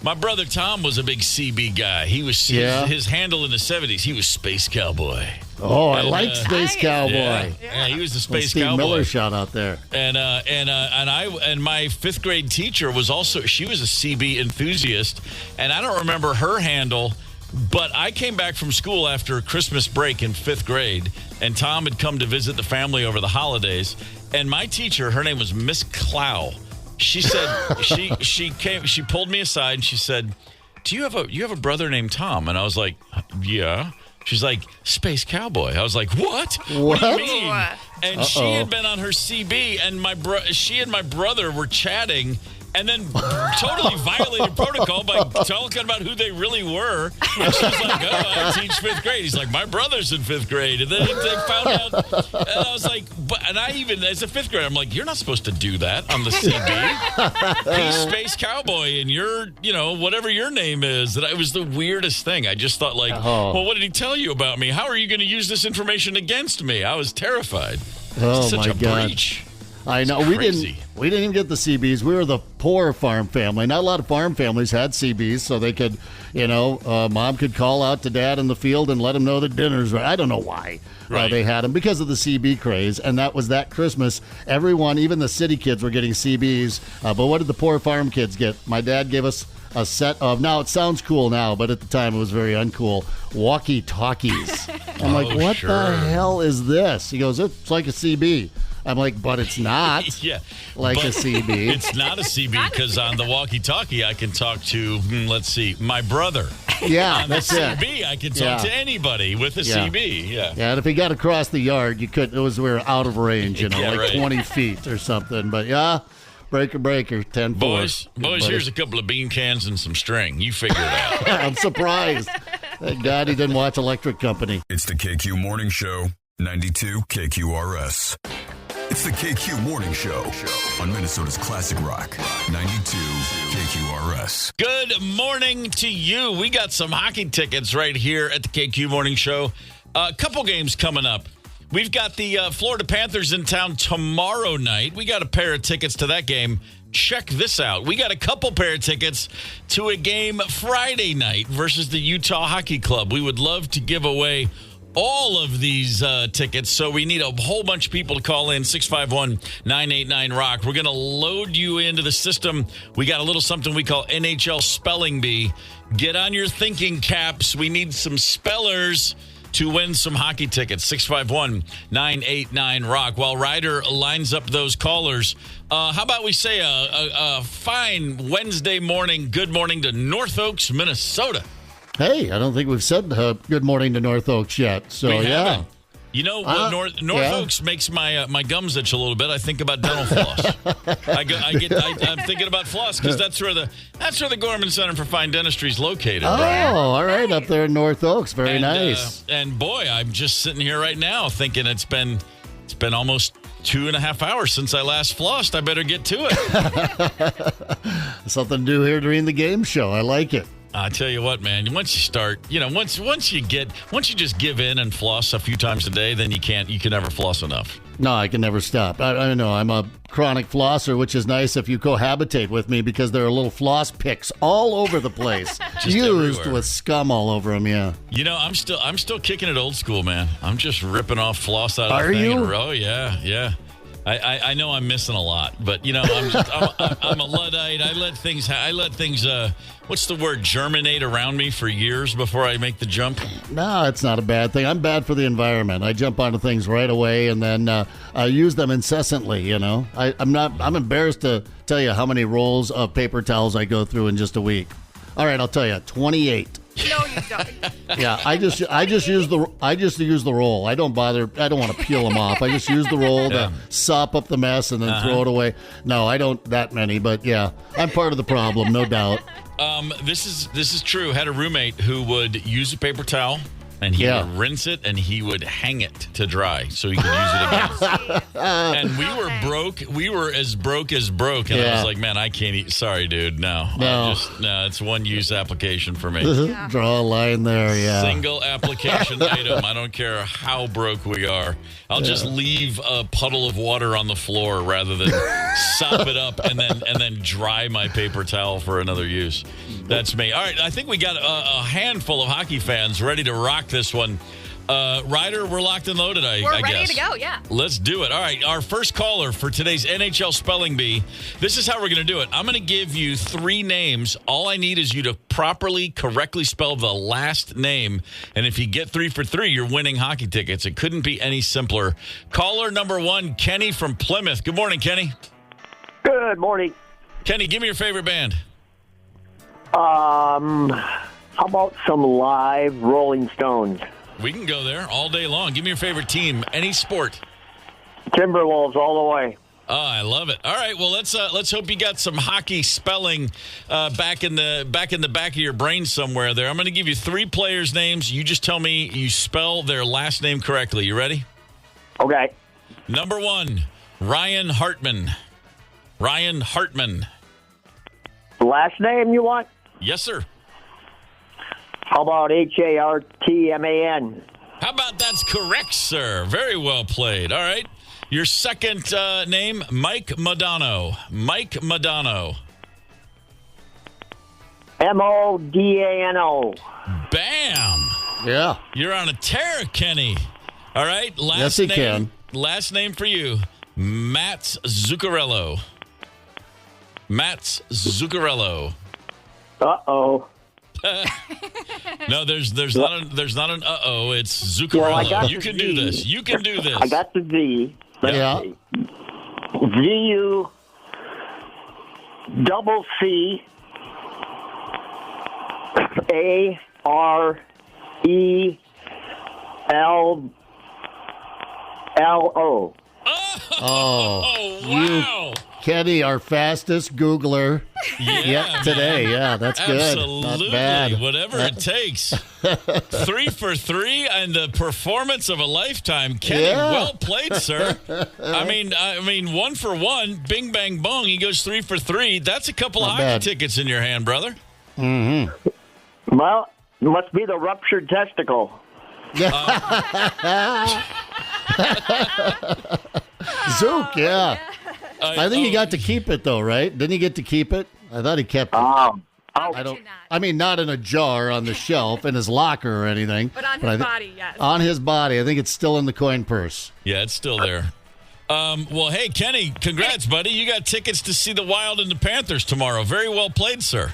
My brother Tom was a big CB guy. He was his handle in the 70s. He was Space Cowboy. Oh, I like Space Cowboy. Yeah, he was the Space Steve Cowboy. Miller shot out there. And my 5th grade teacher was she was a CB enthusiast, and I don't remember her handle, but I came back from school after Christmas break in 5th grade, and Tom had come to visit the family over the holidays, and my teacher, her name was Miss Clow. She said she pulled me aside and she said, you have a brother named Tom? And I was like, yeah. She's like, Space Cowboy. I was like, what? What do you mean? And she had been on her CB, and she and my brother were chatting, and then totally violated protocol by talking about who they really were. And she's like, I teach 5th grade. He's like, my brother's in 5th grade. And then they found out. And I was like, and I even, as a 5th grader, I'm like, you're not supposed to do that on the CB. He's Space Cowboy, and you're, whatever your name is. And it was the weirdest thing. I just thought, well, what did he tell you about me? How are you going to use this information against me? I was terrified. Oh, such my a God. Breach. I know. We didn't even get the CBs. We were the poor farm family. Not a lot of farm families had CBs, so they could, mom could call out to dad in the field and let him know that dinner's ready. I don't know why they had them, because of the CB craze, and that was that Christmas. Everyone, even the city kids, were getting CBs. But what did the poor farm kids get? My dad gave us a set of, now it sounds cool now, but at the time it was very uncool, walkie-talkies. I'm like, what sure. the hell is this? He goes, it's like a CB. I'm like, but it's not Yeah, like but a CB. It's not a CB because on the walkie-talkie I can talk to, let's see, my brother. Yeah, On the that's it. CB, I can talk to anybody with a Yeah. CB. Yeah. Yeah, and if he got across the yard, you could. We were out of range, Yeah, like right. 20 feet or something. But yeah, breaker, 10-4. Boys, Buddy. here's a couple of bean cans and some string. You figure it out. I'm surprised. Thank God he didn't watch Electric Company. It's the KQ Morning Show, 92 KQRS. It's the KQ Morning Show on Minnesota's Classic Rock, 92 KQRS. Good morning to you. We got some hockey tickets right here at the KQ Morning Show. A couple games coming up. We've got the Florida Panthers in town tomorrow night. We got a pair of tickets to that game. Check this out. We got a couple pair of tickets to a game Friday night versus the Utah Hockey Club. We would love to give away all of these tickets, so we need a whole bunch of people to call in, 651-989-ROCK. We're going to load you into the system. We got a little something we call NHL Spelling Bee. Get on your thinking caps. We need some spellers to win some hockey tickets, 651-989-ROCK. While Ryder lines up those callers, how about we say a fine Wednesday morning, good morning to North Oaks, Minnesota. Hey, I don't think we've said good morning to North Oaks yet. So, We yeah. haven't. You know what? North Oaks makes my gums itch a little bit. I think about dental floss. I'm thinking about floss because that's where the Gorman Center for Fine Dentistry is located. Oh, Brian. all right. Up there in North Oaks. Very And, nice. And boy, I'm just sitting here right now thinking it's been almost 2.5 hours since I last flossed. I better get to it. Something to do here during the game show. I like it. I tell you what, man. Once you start, once you just give in and floss a few times a day, then you can never floss enough. No, I can never stop. I know I'm a chronic flosser, which is nice if you cohabitate with me because there are little floss picks all over the place, used everywhere. with scum all over them. Yeah. I'm still kicking it old school, man. I'm just ripping off floss out of Are the thing in a you? row. Yeah. I know I'm missing a lot, but I'm a Luddite. I let things what's the word, germinate around me for years before I make the jump. No, it's not a bad thing. I'm bad for the environment. I jump onto things right away and then I use them incessantly. I'm embarrassed to tell you how many rolls of paper towels I go through in just a week. All right, I'll tell you, 28. No, you don't. Yeah, I just use the roll. I don't bother. I don't want to peel them off. I just use the roll to sop up the mess and then throw it away. No, I don't that many, but yeah, I'm part of the problem, no doubt. This is true. Had a roommate who would use a paper towel and he would rinse it and he would hang it to dry so he could use it again. And we were broke. We were as broke as broke. And I was like, man, I can't eat. Sorry, dude. No. It's one use application for me. Draw a line there, yeah. Single application item. I don't care how broke we are. I'll just leave a puddle of water on the floor rather than sop it up and then dry my paper towel for another use. That's me. All right, I think we got a handful of hockey fans ready to rock this one. Ryder, we're locked and loaded, I guess. We're ready to go, yeah. Let's do it. All right, our first caller for today's NHL Spelling Bee. This is how we're going to do it. I'm going to give you 3 names. All I need is you to correctly spell the last name. And if you get 3 for 3, you're winning hockey tickets. It couldn't be any simpler. Caller number 1, Kenny from Plymouth. Good morning, Kenny. Good morning. Kenny, give me your favorite band. How about some live Rolling Stones? We can go there all day long. Give me your favorite team, any sport. Timberwolves all the way. Oh, I love it. All right, well let's hope you got some hockey spelling back in the back of your brain somewhere there. I'm going to give you 3 players' names. You just tell me you spell their last name correctly. You ready? Okay. Number 1, Ryan Hartman. Ryan Hartman. The last name you want? Yes, sir. How about Hartman? How about that's correct, sir? Very well played. All right. Your second name, Mike Modano. Mike Modano. Modano. Bam. Yeah. You're on a tear, Kenny. All right. Yes, he can. Last name for you, Mats Zuccarello. Mats Zuccarello. Uh-oh. No, there's not an uh-oh. It's Zuccarello. Well, I got You the can Z. do this. You can do this. I got the Z. Let's Yeah. see. Z-U double C A-R-E-L-L-O. Oh, wow. Kenny, our fastest Googler yet today. Yeah, that's good. Absolutely. Not bad. Whatever it takes. 3 for 3 and the performance of a lifetime. Kenny, Yeah. well played, sir. I mean, 1 for 1, bing, bang, bong. He goes 3 for 3. That's a couple of Not hockey bad. tickets in your hand, brother. Well, it must be the ruptured testicle. Zook, yeah. I think he got to keep it, though, right? Didn't he get to keep it? I thought he kept it. I don't. I mean, not in a jar on the shelf in his locker or anything. But on his body, yes. On his body. I think it's still in the coin purse. Yeah, it's still there. Well, hey, Kenny, congrats, buddy. You got tickets to see the Wild and the Panthers tomorrow. Very well played, sir.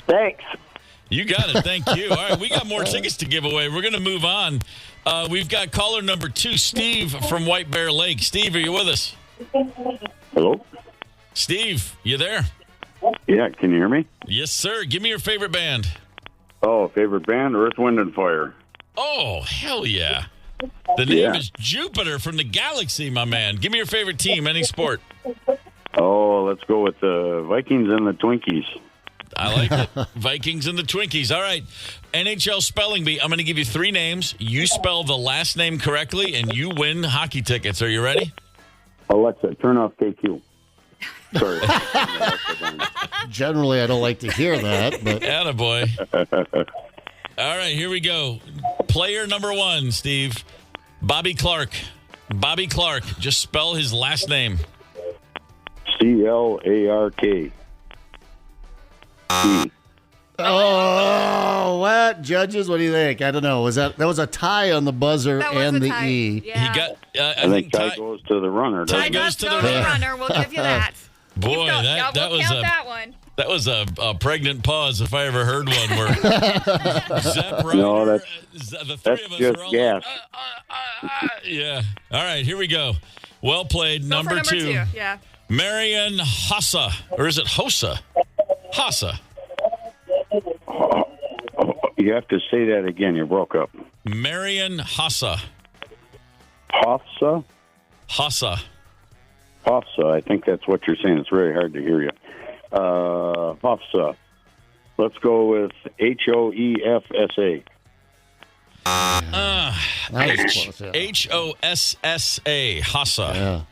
Thanks. You got it. Thank you. All right, we got more tickets to give away. We're going to move on. We've got caller number 2, Steve from White Bear Lake. Steve, are you with us? Hello? Steve, you there? Yeah, can you hear me? Yes, sir. Give me your favorite band. Oh, favorite band, Earth, Wind, and Fire. Oh, hell yeah. The name is Jupiter from the Galaxy, my man. Give me your favorite team, any sport. Oh, let's go with the Vikings and the Twinkies. I like it. Vikings and the Twinkies. All right. NHL Spelling Bee. I'm going to give you 3 names. You spell the last name correctly, and you win hockey tickets. Are you ready? Alexa, turn off KQ. Sorry. Generally, I don't like to hear that, but Attaboy. All right, here we go. Player number 1, Steve. Bobby Clark. Bobby Clark. Just spell his last name. CLARK. oh, what judges? What do you think? I don't know. That was a tie on the buzzer That was and a the tie. E? Yeah. He got. I think tie goes to the runner. Tie doesn't goes it? to the Go runner. runner. We'll give you that. Boy, We'll that was count that one. That was a pregnant pause if I ever heard one. Where Zep Ryder, No, the 3 that's of us just are all gas. like, yeah. All right, here we go. Well played. Go Number for number 2. 2. Yeah. Marion Hossa, or is it Hossa? Hossa. You have to say that again. You broke up. Marion Hossa. Hofsa? Hossa. Hofsa. I think that's what you're saying. It's very hard to hear you. Hofsa. Let's go with HOEFSA. That was close, yeah. Hossa. Hossa. Yeah.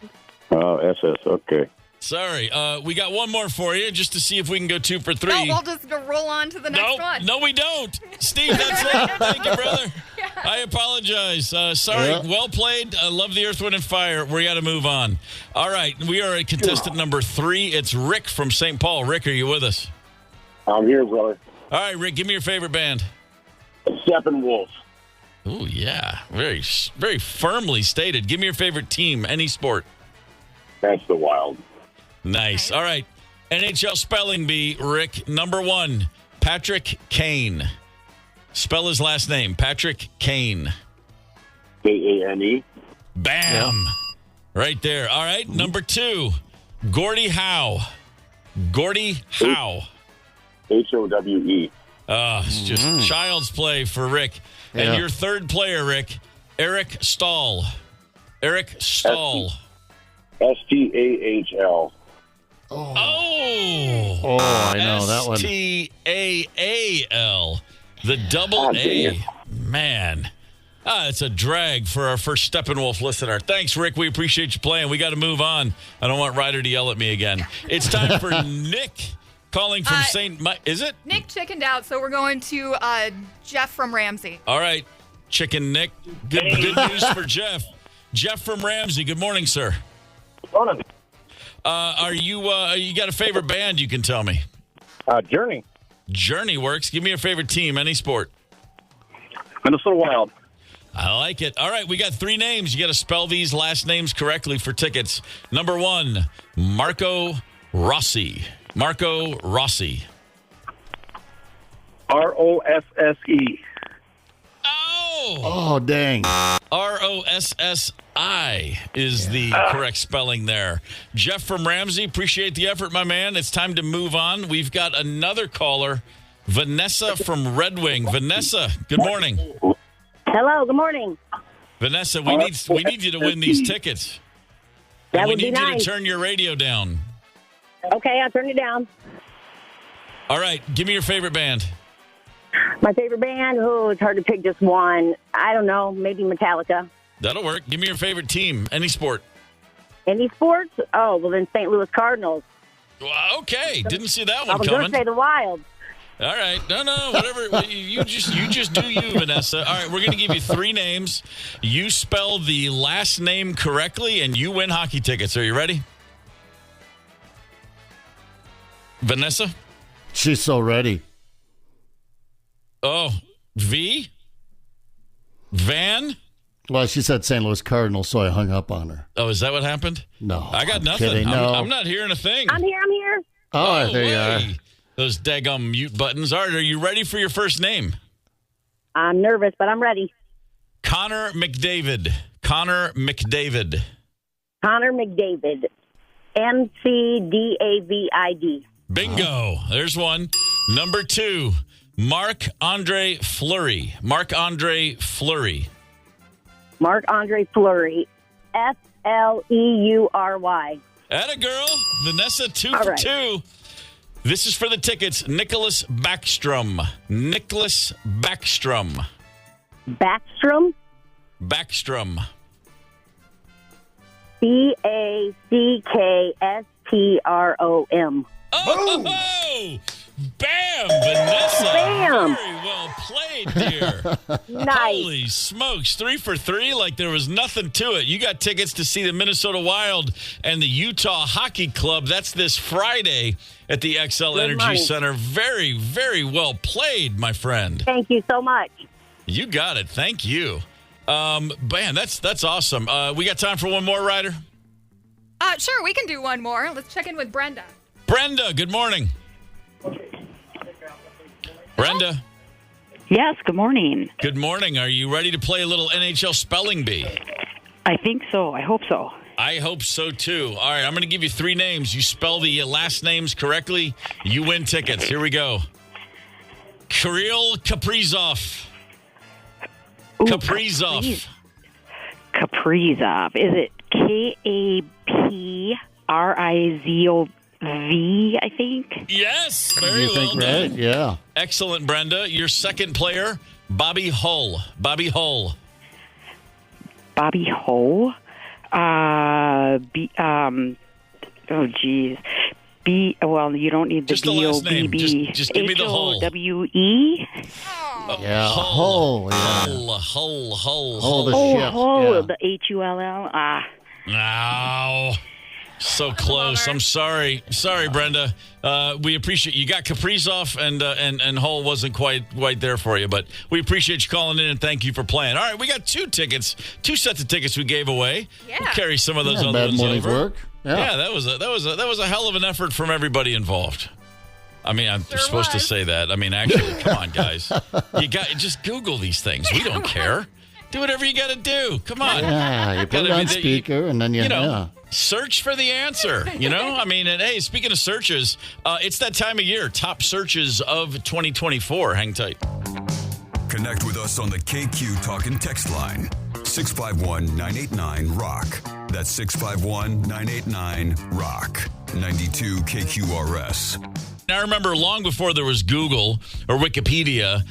Oh, SS. Okay. Sorry. We got one more for you just to see if we can go 2 for 3. No, we'll just go roll on to the next one. No, we don't. Steve, that's it. Thank you, brother. Yeah. I apologize. Sorry. Yeah. Well played. I love the Earth, Wind, and Fire. We got to move on. All right. We are at contestant number 3. It's Rick from St. Paul. Rick, are you with us? I'm here, brother. All right, Rick, give me your favorite band. Steppenwolf. Oh, yeah. Very, very firmly stated. Give me your favorite team, any sport. That's the Wild. Nice. All right. NHL Spelling Bee, Rick. Number 1, Patrick Kane. Spell his last name. Patrick Kane. Kane. Bam. Right there. All right. Number 2, Gordie Howe. Gordie Howe. HOWE. It's just child's play for Rick. Yeah. And your third player, Rick, Eric Stahl. Eric Stahl. STAHL. Oh, I know that one. STAAL. The double A. Man. It's a drag for our first Steppenwolf listener. Thanks, Rick. We appreciate you playing. We got to move on. I don't want Ryder to yell at me again. It's time for Nick calling from St. Mike. Is it? Nick chickened out, so we're going to Jeff from Ramsey. All right. Chicken Nick. Good news for Jeff. Jeff from Ramsey. Good morning, sir. Are you got a favorite band you can tell me? Journey. Journey works. Give me your favorite team, any sport. Minnesota Wild. I like it. All right, we got 3 names. You got to spell these last names correctly for tickets. Number 1, Marco Rossi. Marco Rossi. ROSSE. Oh, dang. ROSSI is the correct spelling there. Jeff from Ramsey, appreciate the effort, my man. It's time to move on. We've got another caller, Vanessa from Red Wing. Vanessa, good morning. Hello, good morning. Vanessa, we need you to win these tickets. That and we would be need you nice. to turn your radio down. Okay, I'll turn it down. All right, give me your favorite band. My favorite band? Oh, it's hard to pick just one. I don't know, maybe Metallica. That'll work. Give me your favorite team, any sport. Any sports? Oh, well then St. Louis Cardinals. Well, okay, didn't see that I one was going coming. to say the Wild. All right, no, whatever. you just do you, Vanessa. All right, we're going to give you 3 names. You spell the last name correctly, and you win hockey tickets. Are you ready, Vanessa? She's so ready. Oh, Van? Well, she said St. Louis Cardinals, so I hung up on her. Oh, is that what happened? No. I got I'm nothing. kidding. No. I'm not hearing a thing. I'm here. Oh, there you are. Those daggum mute buttons. All right, are you ready for your first name? I'm nervous, but I'm ready. Connor McDavid. Connor McDavid. Connor McDavid. McDavid. Bingo. There's one. Number 2, Marc-Andre Fleury. Marc-Andre Fleury. Marc-Andre Fleury. Fleury. Atta girl. Vanessa, 2 All for right. 2. This is for the tickets. Nicholas Backstrom. Nicholas Backstrom. Backstrom. Backstrom. Backstrom. Oh! Bam, Vanessa. Bam. Very well played, dear. Nice. Holy smokes. 3 for 3 like there was nothing to it. You got tickets to see the Minnesota Wild and the Utah Hockey Club. That's this Friday at the XL Energy money. Center. Very, very well played, my friend. Thank you so much. You got it. Thank you. Man, that's awesome. We got time for one more, Ryder? Sure, we can do one more. Let's check in with Brenda. Brenda, good morning. Brenda. Yes, good morning. Good morning. Are you ready to play a little NHL Spelling Bee? I think so. I hope so. I hope so, too. All right, I'm going to give you 3 names. You spell the last names correctly, you win tickets. Here we go. Kirill Kaprizov. Ooh, Kaprizov. Kaprizov. Is it Kaprizov, I think? Yes. Very You well think done. right? Yeah. Excellent, Brenda. Your second player, Bobby Hull. Bobby Hull. Bobby Ho? Oh, geez. Well, you don't need the Just the last name. B-O-B-B. Just give me the Hull. H-O-W-E? Yeah. Hull. Yeah. Hull. Oh, the ship. Hull, Yeah. the H-U-L-L. Ow. So close. I'm sorry. Sorry, Brenda. We appreciate you got Kaprizov and Hull wasn't quite there for you, but we appreciate you calling in and thank you for playing. All right, we got 2 tickets, 2 sets of tickets we gave away. Yeah. We'll carry some of those Not other bad ones morning's over. work. Yeah. That was a hell of an effort from everybody involved. I mean, I'm supposed to say that. I mean, actually, come on, guys. Just Google these things. We don't care. Do whatever you got to do. Come on. Yeah, you put it on speaker and then search for the answer. I mean, and hey, speaking of searches, it's that time of year. Top searches of 2024. Hang tight. Connect with us on the KQ Talk and Text line. 651-989-ROCK. That's 651-989-ROCK. 92 KQRS. I remember long before there was Google or Wikipedia,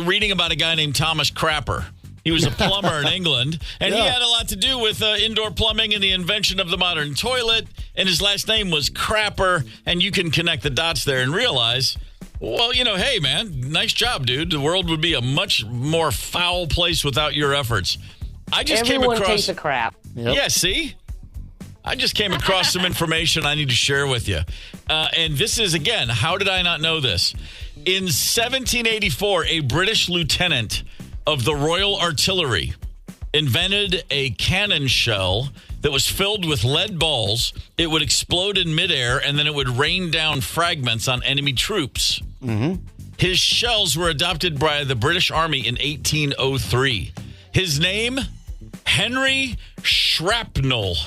reading about a guy named Thomas Crapper. He was a plumber in England, and he had a lot to do with indoor plumbing and the invention of the modern toilet, and his last name was Crapper, and you can connect the dots there and realize, well, hey, man, nice job, dude. The world would be a much more foul place without your efforts. I just came across... takes a crap. Yep. Yeah, see? I just came across some information I need to share with you. And this is, again, how did I not know this? In 1784, a British lieutenant of the Royal Artillery invented a cannon shell that was filled with lead balls. It would explode in midair, and then it would rain down fragments on enemy troops. Mm-hmm. His shells were adopted by the British Army in 1803. His name, Henry Shrapnel.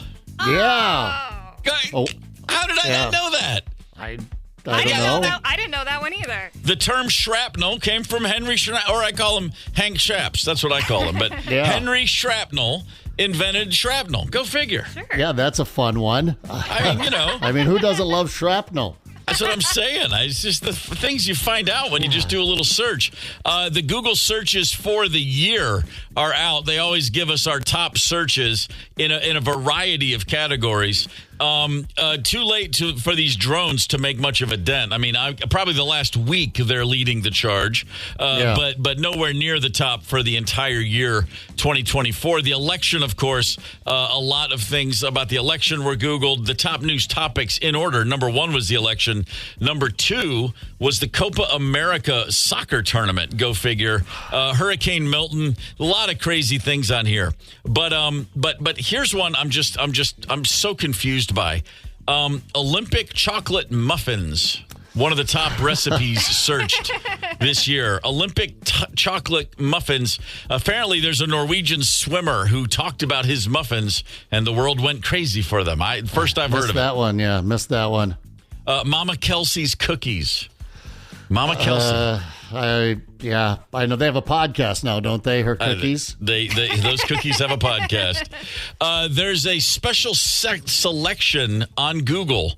Yeah. How did I not know that? I don't know. I didn't know that one either. The term shrapnel came from Henry Shrapnel, or I call him Hank Shaps. That's what I call him. But Henry Shrapnel invented shrapnel. Go figure. Sure. Yeah, that's a fun one. I mean, who doesn't love shrapnel? That's what I'm saying. It's just the things you find out when you just do a little search. The Google searches for the year are out. They always give us our top searches in a variety of categories. Too late for these drones to make much of a dent. I mean, probably the last week they're leading the charge, but nowhere near the top for the entire year 2024. The election, of course, a lot of things about the election were Googled. The top news topics in order. Number 1 was the election. Number 2 was the Copa America soccer tournament. Go figure. Hurricane Milton. A lot of crazy things on here. But here's one I'm so confused by. Olympic chocolate muffins. One of the top recipes searched this year. Olympic chocolate muffins. Apparently, there's a Norwegian swimmer who talked about his muffins, and the world went crazy for them. I've heard of it. Missed that one, yeah. Missed that one. Mama Kelsey's cookies. Mama Kelsey. I know they have a podcast now, don't they? Her cookies. Those cookies have a podcast. There's a special selection on Google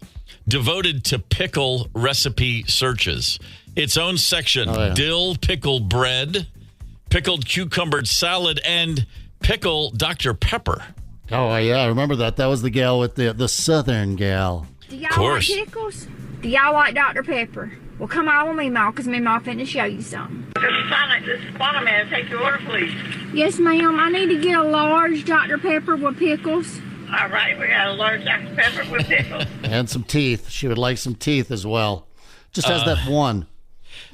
devoted to pickle recipe searches. Its own section: dill pickle bread, pickled cucumber salad, and pickle Dr. Pepper. Oh yeah, I remember that. That was the gal with the Southern gal. Do y'all like pickles? Do y'all like Dr. Pepper? Well, come on with me, Ma, because me Ma finna show you something. This is Spider-Man. Take your order, please. Yes, ma'am. I need to get a large Dr. Pepper with pickles. All right, we got a large Dr. Pepper with pickles. And some teeth. She would like some teeth as well. Just has that one.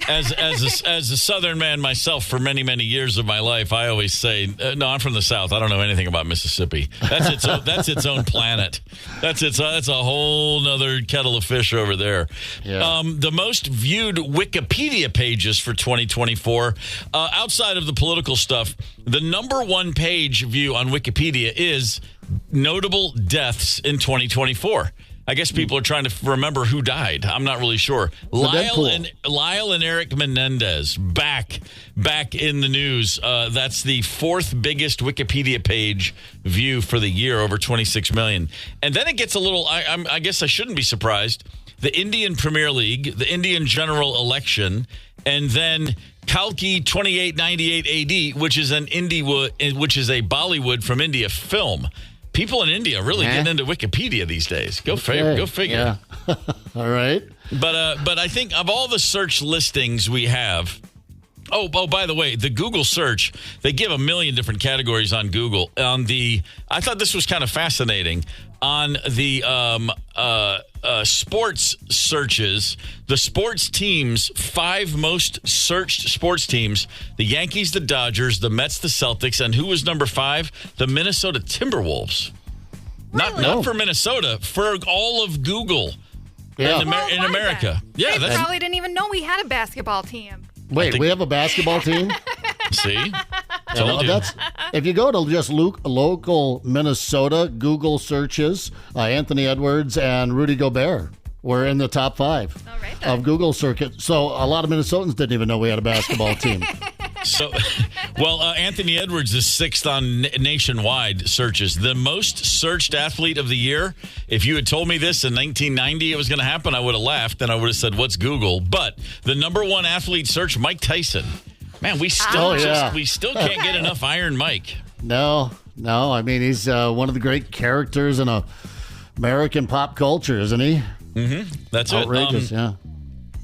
As a Southern man myself for many, many years of my life, I always say, no, I'm from the South. I don't know anything about Mississippi. That's its own planet. That's a whole nother kettle of fish over there. Yeah. The most viewed Wikipedia pages for 2024, outside of the political stuff, the number 1 page view on Wikipedia is notable deaths in 2024. I guess people are trying to remember who died. I'm not really sure. Lyle and Eric Menendez back in the news. That's the 4th biggest Wikipedia page view for the year, over 26 million. And then it gets a little. I guess I shouldn't be surprised. The Indian Premier League, the Indian general election, and then Kalki 2898 AD, which is a Bollywood from India film. People in India really getting into Wikipedia these days. Go figure. Yeah. All right. But I think of all the search listings we have. Oh, by the way, the Google search, they give a million different categories on Google. I thought this was kind of fascinating. On the sports searches, the sports teams, 5 most searched sports teams: the Yankees, the Dodgers, the Mets, the Celtics, and who was number 5? The Minnesota Timberwolves. Really? Not for Minnesota, for all of Google in America. Yeah, they probably didn't even know we had a basketball team. Wait, we have a basketball team? See? If you go to just local Minnesota Google searches, Anthony Edwards and Rudy Gobert were in the top 5 of Google circuit. So a lot of Minnesotans didn't even know we had a basketball team. Anthony Edwards is 6th on nationwide searches. The most searched athlete of the year. If you had told me this in 1990 it was going to happen, I would have laughed and I would have said, "What's Google?" But the number 1 athlete search, Mike Tyson. Man, we still can't get enough Iron Mike. No. I mean, he's one of the great characters in American pop culture, isn't he? Mm-hmm. That's outrageous. Yeah.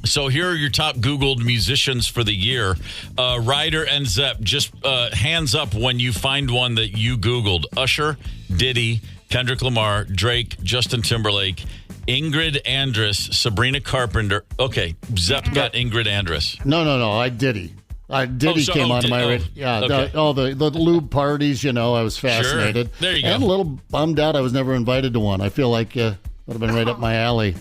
So here are your top Googled musicians for the year. Ryder and Zepp, just hands up when you find one that you Googled. Usher, Diddy, Kendrick Lamar, Drake, Justin Timberlake, Ingrid Andress, Sabrina Carpenter. Okay, Zepp got Ingrid Andress. No, Diddy. Diddy came onto my radio. Yeah, okay. The lube parties, I was fascinated. Sure. There you go. And a little bummed out I was never invited to one. I feel like it would have been right up my alley.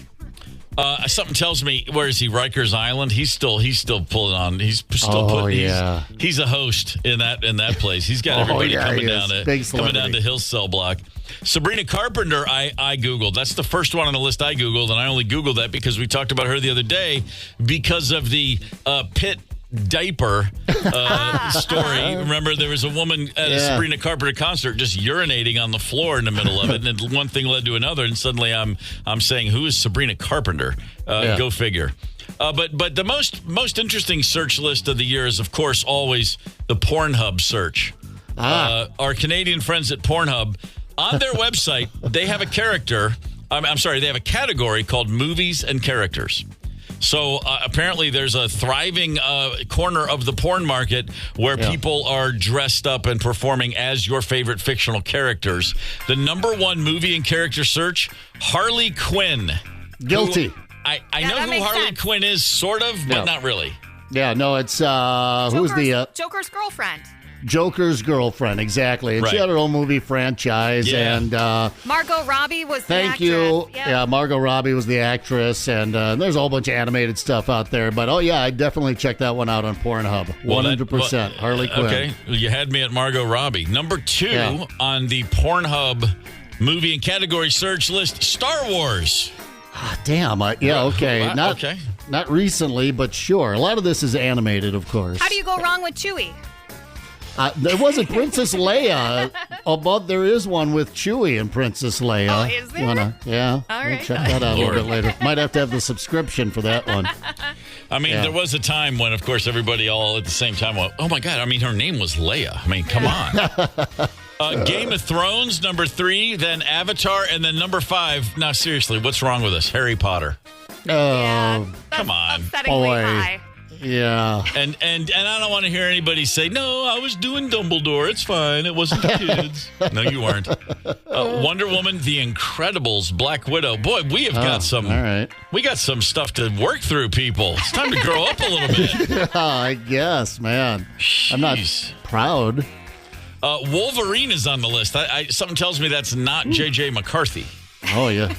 Something tells me, where is he? Rikers Island. He's still pulling on. He's still putting. Yeah. He's a host in that place. He's got everybody coming down to Hill Cell Block. Sabrina Carpenter, I Googled. That's the first one on the list I Googled, and I only Googled that because we talked about her the other day because of the Pitt diaper story. Remember, there was a woman at a Sabrina Carpenter concert just urinating on the floor in the middle of it, and then one thing led to another, and suddenly I'm saying, who is Sabrina Carpenter? Go figure. But the most interesting search list of the year is, of course, always the Pornhub search. Our Canadian friends at Pornhub, on their website, they have a they have a category called movies and characters. So apparently there's a thriving corner of the porn market where people are dressed up and performing as your favorite fictional characters. The number one movie and character search, Harley Quinn. Guilty. I know who Harley Quinn is, sort of, but not really. Yeah, no, it's who's the Joker's girlfriend. Joker's girlfriend, exactly. And she had her own movie franchise. And Margot Robbie was the actress. Thank you. Yep. Yeah, Margot Robbie was the actress. And there's a whole bunch of animated stuff out there. But, I definitely checked that one out on Pornhub. 100%. Harley Quinn. Okay, you had me at Margot Robbie. Number 2 on the Pornhub movie and category search list, Star Wars. Damn. Okay. Not recently, but sure. A lot of this is animated, of course. How do you go wrong with Chewie? There wasn't Princess Leia, but there is one with Chewie and Princess Leia. Oh, is there? Yeah. All right. We'll check that out a little bit later. Might have to have the subscription for that one. I mean, there was a time when, of course, everybody all at the same time went, oh, my God. I mean, her name was Leia. I mean, come on. Game of Thrones, number 3, then Avatar, and then number 5. Now, seriously, what's wrong with us? Harry Potter. Come on. Upsettingly high. Yeah. And I don't want to hear anybody say, no, I was doing Dumbledore. It's fine. It wasn't the kids. No, you weren't. Wonder Woman, The Incredibles, Black Widow. Boy, we have got some. All right. We got some stuff to work through, people. It's time to grow up a little bit. Yeah, I guess, man. Jeez. I'm not proud. Wolverine is on the list. Something tells me that's not J.J. McCarthy. Oh, yeah.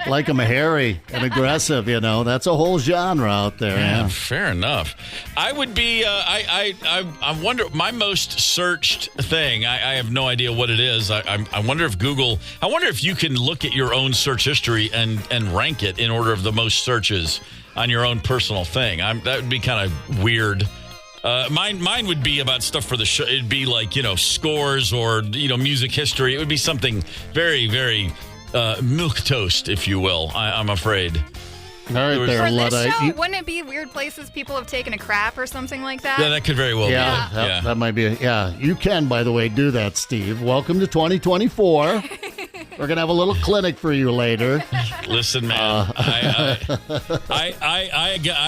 Like him hairy and aggressive, That's a whole genre out there. Yeah, fair enough. I would be, I wonder, my most searched thing, I have no idea what it is. I wonder if Google, I wonder if you can look at your own search history and rank it in order of the most searches on your own personal thing. That would be kind of weird. Mine would be about stuff for the show. It'd be like, scores or, music history. It would be something very, very milquetoast, if you will, I'm afraid. All right, For this show, wouldn't it be weird places people have taken a crap or something like that? Yeah, that could very well be. That might be. You can, by the way, do that, Steve. Welcome to 2024. We're going to have a little clinic for you later. Listen, man, I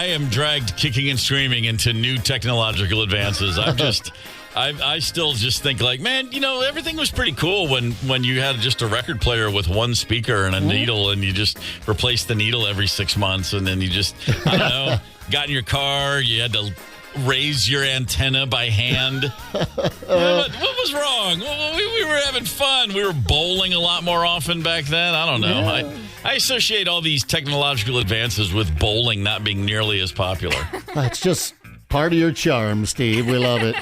am dragged kicking and screaming into new technological advances. I still just think like, man, everything was pretty cool when you had just a record player with one speaker and a needle, and you just replaced the needle every 6 months, and then you just, I don't know, got in your car, you had to raise your antenna by hand. What was wrong? We were having fun. We were bowling a lot more often back then. I don't know. Yeah. I associate all these technological advances with bowling not being nearly as popular. That's just part of your charm, Steve. We love it.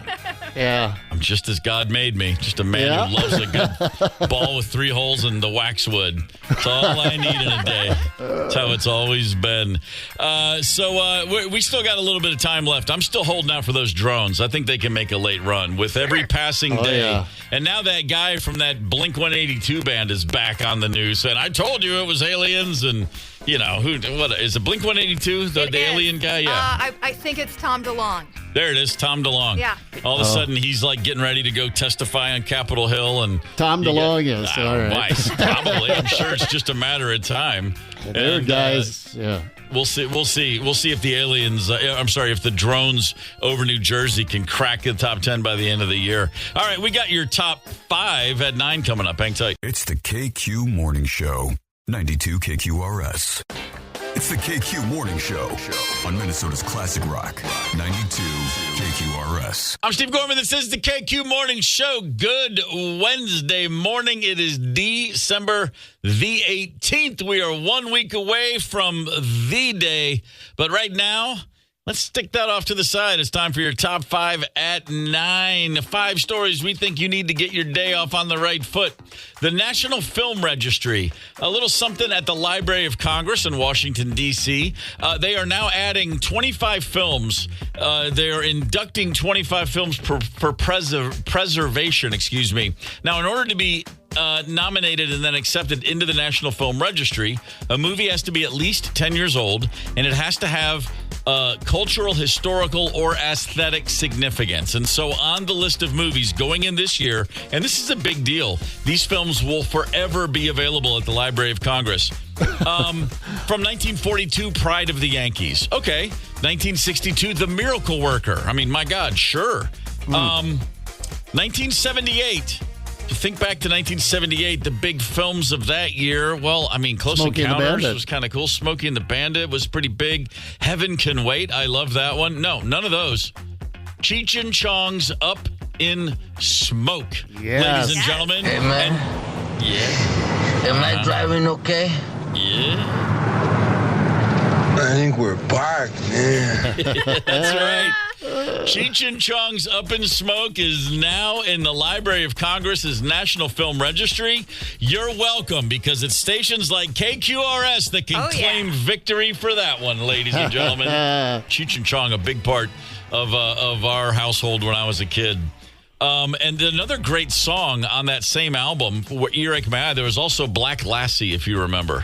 Yeah. I'm just as God made me. Just a man who loves a good ball with 3 holes in the waxwood. That's all I need in a day. That's how it's always been. So we still got a little bit of time left. I'm still holding out for those drones. I think they can make a late run with every passing day. Yeah. And now that guy from that Blink-182 band is back on the news. And I told you it was aliens and... what is it? Blink-182, the alien guy? Yeah. I think it's Tom DeLonge. There it is, Tom DeLonge. Yeah. All of a sudden, he's like getting ready to go testify on Capitol Hill, and Tom DeLonge is all right. Probably. I'm sure it's just a matter of time. There, guys. Yeah. We'll see. We'll see if the aliens. If the drones over New Jersey can crack the top 10 by the end of the year. All right, we got your top 5 at 9 coming up. Hang tight. It's the KQ Morning Show. 92 KQRS. It's the KQ Morning Show on Minnesota's Classic Rock, 92 KQRS. I'm Steve Gorman. This is the KQ Morning Show. Good Wednesday morning. It is December the 18th. We are 1 week away from the day. But right now, let's stick that off to the side. It's time for your top 5 at 9. 5 stories we think you need to get your day off on the right foot. The National Film Registry, a little something at the Library of Congress in Washington, D.C. They are now adding 25 films. They are inducting 25 films for preservation, Now, in order to be nominated and then accepted into the National Film Registry, a movie has to be at least 10 years old, and it has to have cultural, historical, or aesthetic significance. And so on the list of movies going in this year, and this is a big deal, these films will forever be available at the Library of Congress. From 1942, Pride of the Yankees. Okay. 1962, The Miracle Worker. I mean, my God, sure. 1978. If you think back to 1978, the big films of that year, well, I mean, Close Encounters was kind of cool. Smokey and the Bandit was pretty big. Heaven Can Wait. I love that one. No, none of those. Cheech and Chong's Up in Smoke. Yes. Ladies and gentlemen. Hey, man. Am I driving okay? Yeah. I think we're parked, man. That's right. Cheech and Chong's Up in Smoke is now in the Library of Congress's National Film Registry. You're welcome, because it's stations like KQRS that can claim victory for that one, ladies and gentlemen. Cheech and Chong, a big part of our household when I was a kid. And another great song on that same album, Earache My Eye, there was also Black Lassie, if you remember.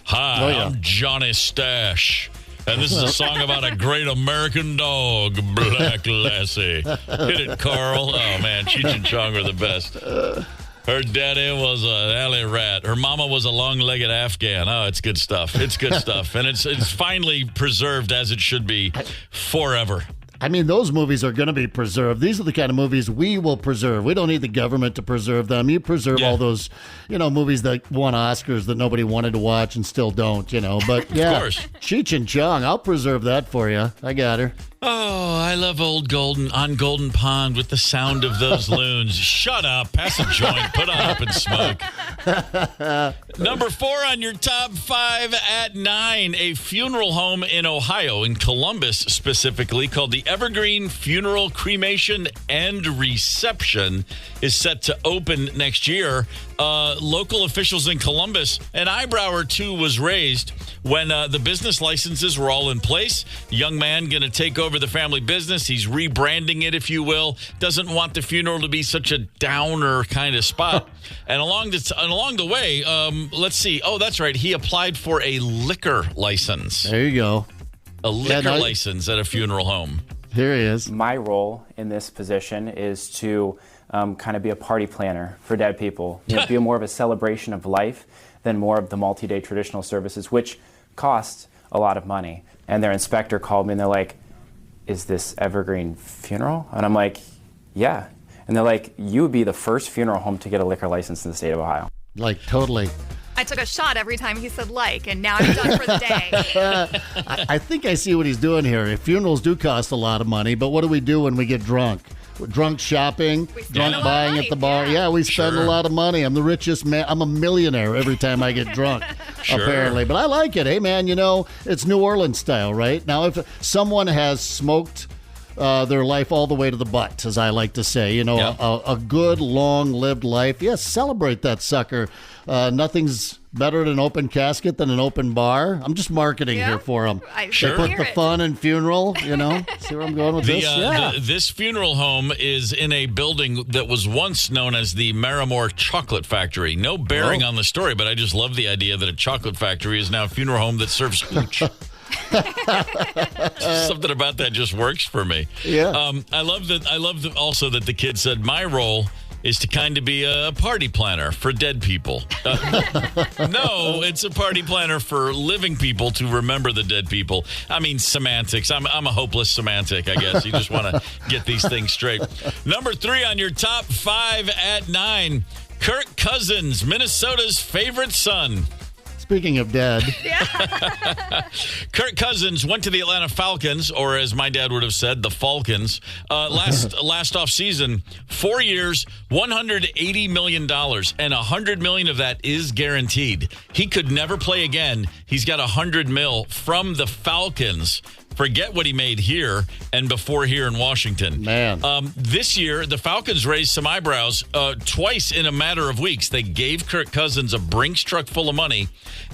Hi, I'm Johnny Stash. And this is a song about a great American dog, Black Lassie. Hit it, Carl. Oh, man, Cheech and Chong are the best. Her daddy was an alley rat. Her mama was a long-legged Afghan. Oh, it's good stuff. It's good stuff. And it's finally preserved as it should be forever. I mean, those movies are going to be preserved. These are the kind of movies we will preserve. We don't need the government to preserve them. You preserve all those, movies that won Oscars that nobody wanted to watch and still don't, But, yeah, of course. Cheech and Chong, I'll preserve that for you. I got her. Oh, I love old Golden Pond with the sound of those loons. Shut up. Pass a joint. Put on Up in Smoke. Number 4 on your top 5 at 9, a funeral home in Ohio, in Columbus specifically, called the Evergreen Funeral, Cremation, and Reception is set to open next year. Local officials in Columbus, an eyebrow or two was raised when the business licenses were all in place. Young man going to take over the family business. He's rebranding it, if you will. Doesn't want the funeral to be such a downer kind of spot. And along the way, let's see. Oh, that's right. He applied for a liquor license. There you go. A liquor license at a funeral home. Here he is. My role in this position is to kind of be a party planner for dead people. Be more of a celebration of life than more of the multi-day traditional services, which cost a lot of money. And their inspector called me and they're like, "Is this Evergreen Funeral?" And I'm like, "Yeah." And they're like, "You would be the first funeral home to get a liquor license in the state of Ohio." Like, totally. I took a shot every time he said and now I'm done for the day. I think I see what he's doing here. Funerals do cost a lot of money, but what do we do when we get drunk? Drunk shopping, drunk buying at the bar. Yeah, we spend a lot of money. I'm the richest man. I'm a millionaire every time I get drunk, apparently. But I like it. Hey, man, it's New Orleans style, right? Now, if someone has smoked their life all the way to the butt, as I like to say, a good, long-lived life, yes, celebrate that sucker. Nothing's better at an open casket than an open bar. I'm just marketing here for them. They put the fun in funeral, See where I'm going with this? This funeral home is in a building that was once known as the Maramore Chocolate Factory. No bearing on the story, but I just love the idea that a chocolate factory is now a funeral home that serves hooch. Something about that just works for me. Yeah. I love that also that the kid said, my role is to kind of be a party planner for dead people. No, it's a party planner for living people to remember the dead people. I mean, semantics. I'm a hopeless semantic, I guess. You just want to get these things straight. Number 3 on your top 5 at 9, Kirk Cousins, Minnesota's favorite son. Speaking of dead. Kirk Cousins went to the Atlanta Falcons, or as my dad would have said, the Falcons, last off season. 4 years, $180 million, and $100 million of that is guaranteed. He could never play again. He's got $100 million from the Falcons. Forget what he made here and before here in Washington. Man. This year, the Falcons raised some eyebrows twice in a matter of weeks. They gave Kirk Cousins a Brinks truck full of money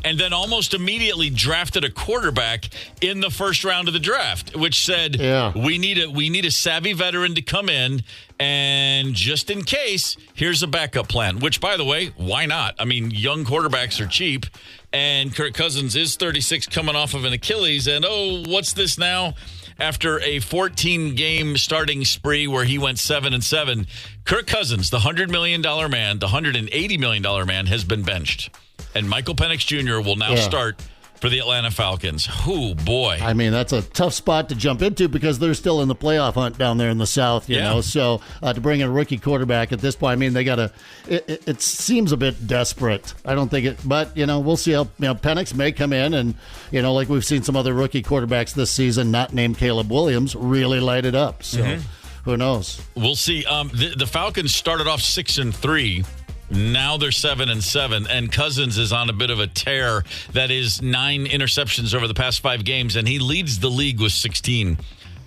and then almost immediately drafted a quarterback in the first round of the draft, which said, we need a savvy veteran to come in, and just in case, here's a backup plan, which, by the way, why not? I mean, young quarterbacks are cheap. And Kirk Cousins is 36, coming off of an Achilles. And, what's this now? After a 14-game starting spree where he went 7-7, Kirk Cousins, the $100 million man, the $180 million man, has been benched. And Michael Penix Jr. will now start for the Atlanta Falcons. Oh, boy. I mean, that's a tough spot to jump into because they're still in the playoff hunt down there in the South, you know. So to bring in a rookie quarterback at this point, I mean, they got to it seems a bit desperate. I don't think it, but, we'll see how, Penix may come in and, like we've seen some other rookie quarterbacks this season, not named Caleb Williams, really light it up. So who knows? We'll see. The Falcons started off 6-3. Now they're 7-7, and Cousins is on a bit of a tear. That is 9 interceptions over the past 5 games, and he leads the league with 16.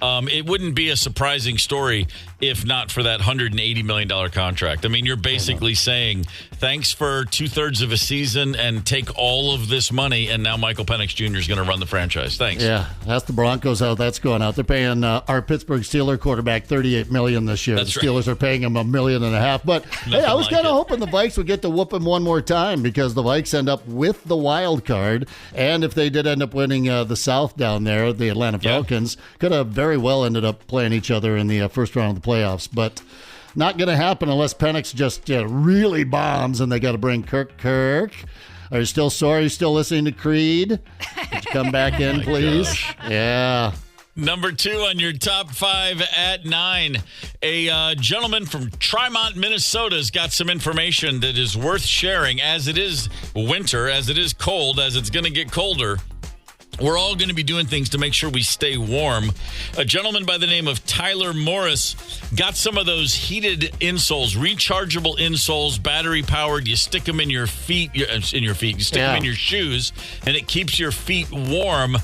It wouldn't be a surprising story if not for that $180 million contract. I mean, you're basically saying thanks for 2/3 of a season and take all of this money, and now Michael Penix Jr. is going to run the franchise. Thanks. Yeah, ask the Broncos how that's going out. They're paying our Pittsburgh Steelers quarterback $38 million this year. That's the Steelers are paying him $1.5 million. But hey, I was kind of hoping the Vikes would get to whoop him one more time because the Vikes end up with the wild card, and if they did end up winning the South down there, the Atlanta Falcons could have very well ended up playing each other in the first round of the playoffs, but not going to happen unless Penix just really bombs and they got to bring Kirk. Are you still sore? Are you still listening to Creed? Would you come back in, please? Yeah. Number 2 on your top 5 at 9. A gentleman from Tremont, Minnesota has got some information that is worth sharing as it is winter, as it is cold, as it's going to get colder. We're all going to be doing things to make sure we stay warm. A gentleman by the name of Tyler Morris got some of those heated insoles, rechargeable insoles, battery-powered. You stick them in your feet. You stick them in your shoes, and it keeps your feet warm.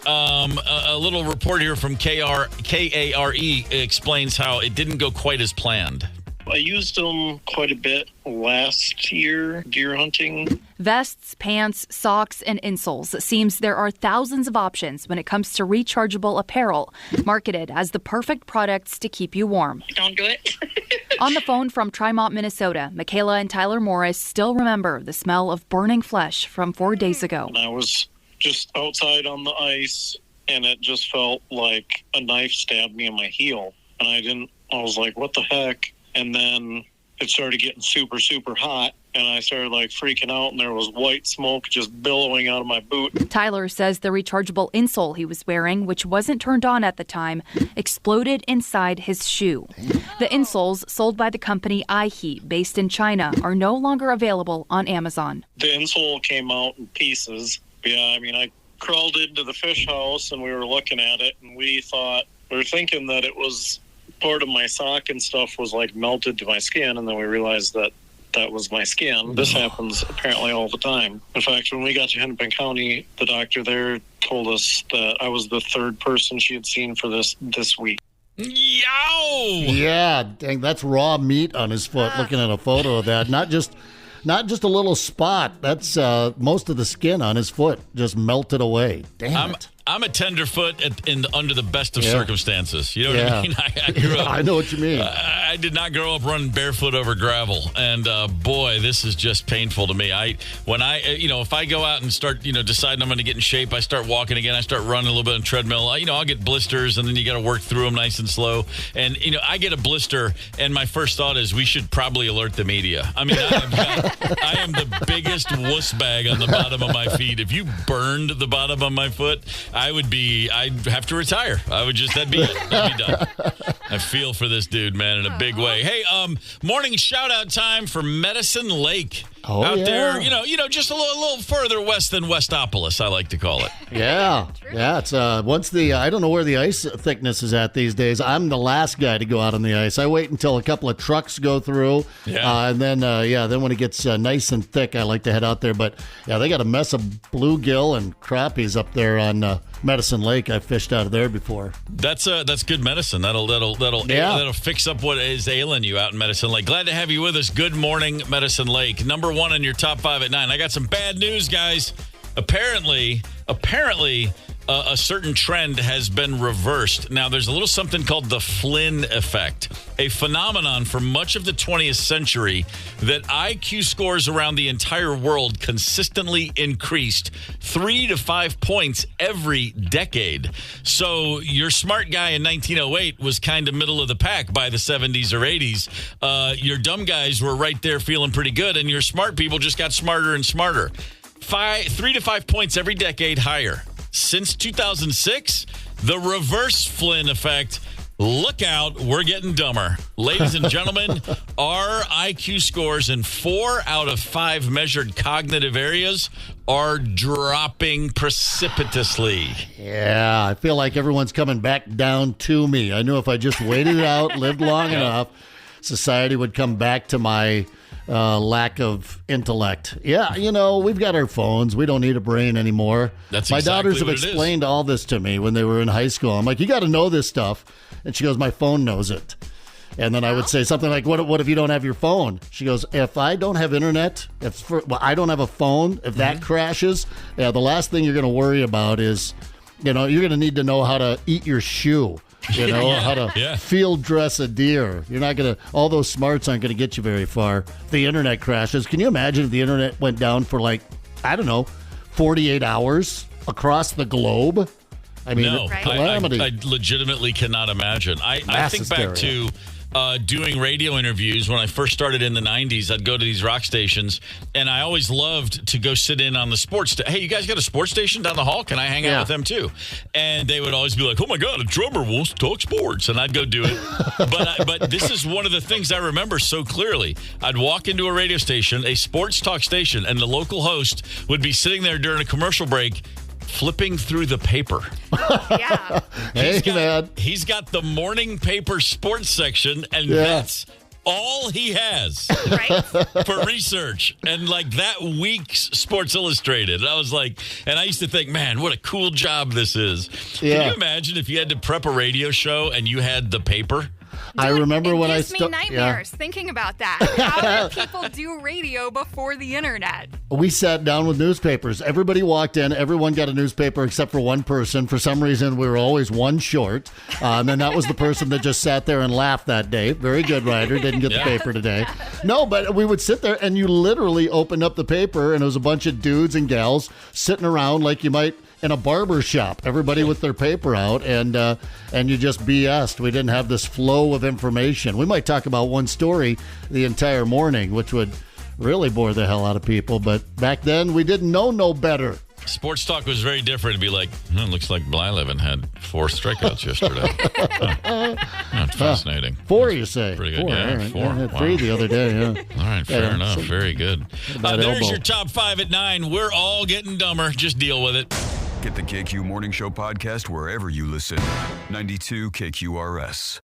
A little report here from KARE explains how it didn't go quite as planned. I used them quite a bit last year, deer hunting. Vests, pants, socks, and insoles. It seems there are thousands of options when it comes to rechargeable apparel, marketed as the perfect products to keep you warm. Don't do it. On the phone from Tremont, Minnesota, Michaela and Tyler Morris still remember the smell of burning flesh from 4 days ago. And I was just outside on the ice, and it just felt like a knife stabbed me in my heel. And I was like, what the heck? And then it started getting super, super hot, and I started freaking out, and there was white smoke just billowing out of my boot. Tyler says the rechargeable insole he was wearing, which wasn't turned on at the time, exploded inside his shoe. The insoles, sold by the company iHeat, based in China, are no longer available on Amazon. The insole came out in pieces. Yeah, I mean, I crawled into the fish house, and we were looking at it, and we were thinking that it was part of my sock and stuff was melted to my skin, and then we realized that was my skin. This happens apparently all the time. In fact, when we got to Hennepin County, the doctor there told us that I was the 3rd person she had seen for this week. Yow! Yeah, dang, that's raw meat on his foot. Looking at a photo of that, not just a little spot. That's most of the skin on his foot just melted away. Damn it. I'm a tenderfoot under the best of circumstances. You know what I mean? I grew up, I know what you mean. I did not grow up running barefoot over gravel, and boy, this is just painful to me. If I go out and start, deciding I'm going to get in shape, I start walking again, I start running a little bit on treadmill. I'll get blisters, and then you got to work through them nice and slow. And I get a blister, and my first thought is we should probably alert the media. I mean, I am the biggest wuss bag on the bottom of my feet. If you burned the bottom of my foot, I'd have to retire. That'd be it. That'd be done. I feel for this dude, man, in a big way. Hey, morning shout out time for Medicine Lake. out there, just a little further west than Westopolis, I like to call it. Yeah. It's once I don't know where the ice thickness is at these days. I'm the last guy to go out on the ice. I wait until a couple of trucks go through, and then when it gets nice and thick, I like to head out there. But yeah, they got a mess of bluegill and crappies up there on Medicine Lake. I fished out of there before. That's good medicine. That'll fix up what is ailing you out in Medicine Lake. Glad to have you with us. Good morning, Medicine Lake. Number 1 in your top 5 at 9. I got some bad news, guys. Apparently, a certain trend has been reversed. Now, there's a little something called the Flynn effect, a phenomenon for much of the 20th century that IQ scores around the entire world consistently increased 3 to 5 points every decade. So your smart guy in 1908 was kind of middle of the pack by the 70s or 80s. Your dumb guys were right there feeling pretty good, and your smart people just got smarter and smarter. 3 to 5 points every decade higher. Since 2006, the reverse Flynn effect. Look out, we're getting dumber. Ladies and gentlemen, our IQ scores in 4 out of 5 measured cognitive areas are dropping precipitously. Yeah, I feel like everyone's coming back down to me. I knew if I just waited it out, lived long enough, society would come back to my lack of intellect. Yeah, we've got our phones. We don't need a brain anymore. That's my exactly daughters have what it explained all this to me when they were in high school. I'm like, you got to know this stuff. And she goes, my phone knows it. And then I would say something like, what if you don't have your phone? She goes, if I don't have internet, I don't have a phone, if that crashes, the last thing you're going to worry about is, you're going to need to know how to eat your shoe. How to field dress a deer. You're not going to, all those smarts aren't going to get you very far. If the internet crashes, can you imagine if the internet went down for 48 hours across the globe? I mean, no, calamity. I legitimately cannot imagine. I think back to doing radio interviews when I first started in the 90s. I'd go to these rock stations, and I always loved to go sit in on the sports. Hey, you guys got a sports station down the hall? Can I hang out with them too? And they would always be like, oh my God, a drummer wants to talk sports. And I'd go do it. But this is one of the things I remember so clearly. I'd walk into a radio station, a sports talk station, and the local host would be sitting there during a commercial break flipping through the paper. Yeah. He's got the morning paper sports section, and that's all he has for research. And that week's Sports Illustrated. I was like, and I used to think, man, what a cool job this is. Can you imagine if you had to prep a radio show and you had the paper? I remember when I started. It gives me nightmares thinking about that. How did people do radio before the internet? We sat down with newspapers. Everybody walked in. Everyone got a newspaper except for one person. For some reason, we were always one short. And that was the person that just sat there and laughed that day. Very good, Ryder. Didn't get the paper today. No, but we would sit there, and you literally opened up the paper, and it was a bunch of dudes and gals sitting around like you might in a barber shop, everybody with their paper out, and you just BS'd. We didn't have this flow of information. We might talk about one story the entire morning, which would really bore the hell out of people, but back then we didn't know no better. Sports talk was very different. It'd be like, looks like Blyleven had 4 strikeouts yesterday. Fascinating. 4, you say? Pretty good. 4, yeah, right. 4. I had 3 the other day. Yeah. All right, fair enough. Very good. There's your top 5 at 9. We're all getting dumber. Just deal with it. Get the KQ Morning Show podcast wherever you listen. 92 KQRS.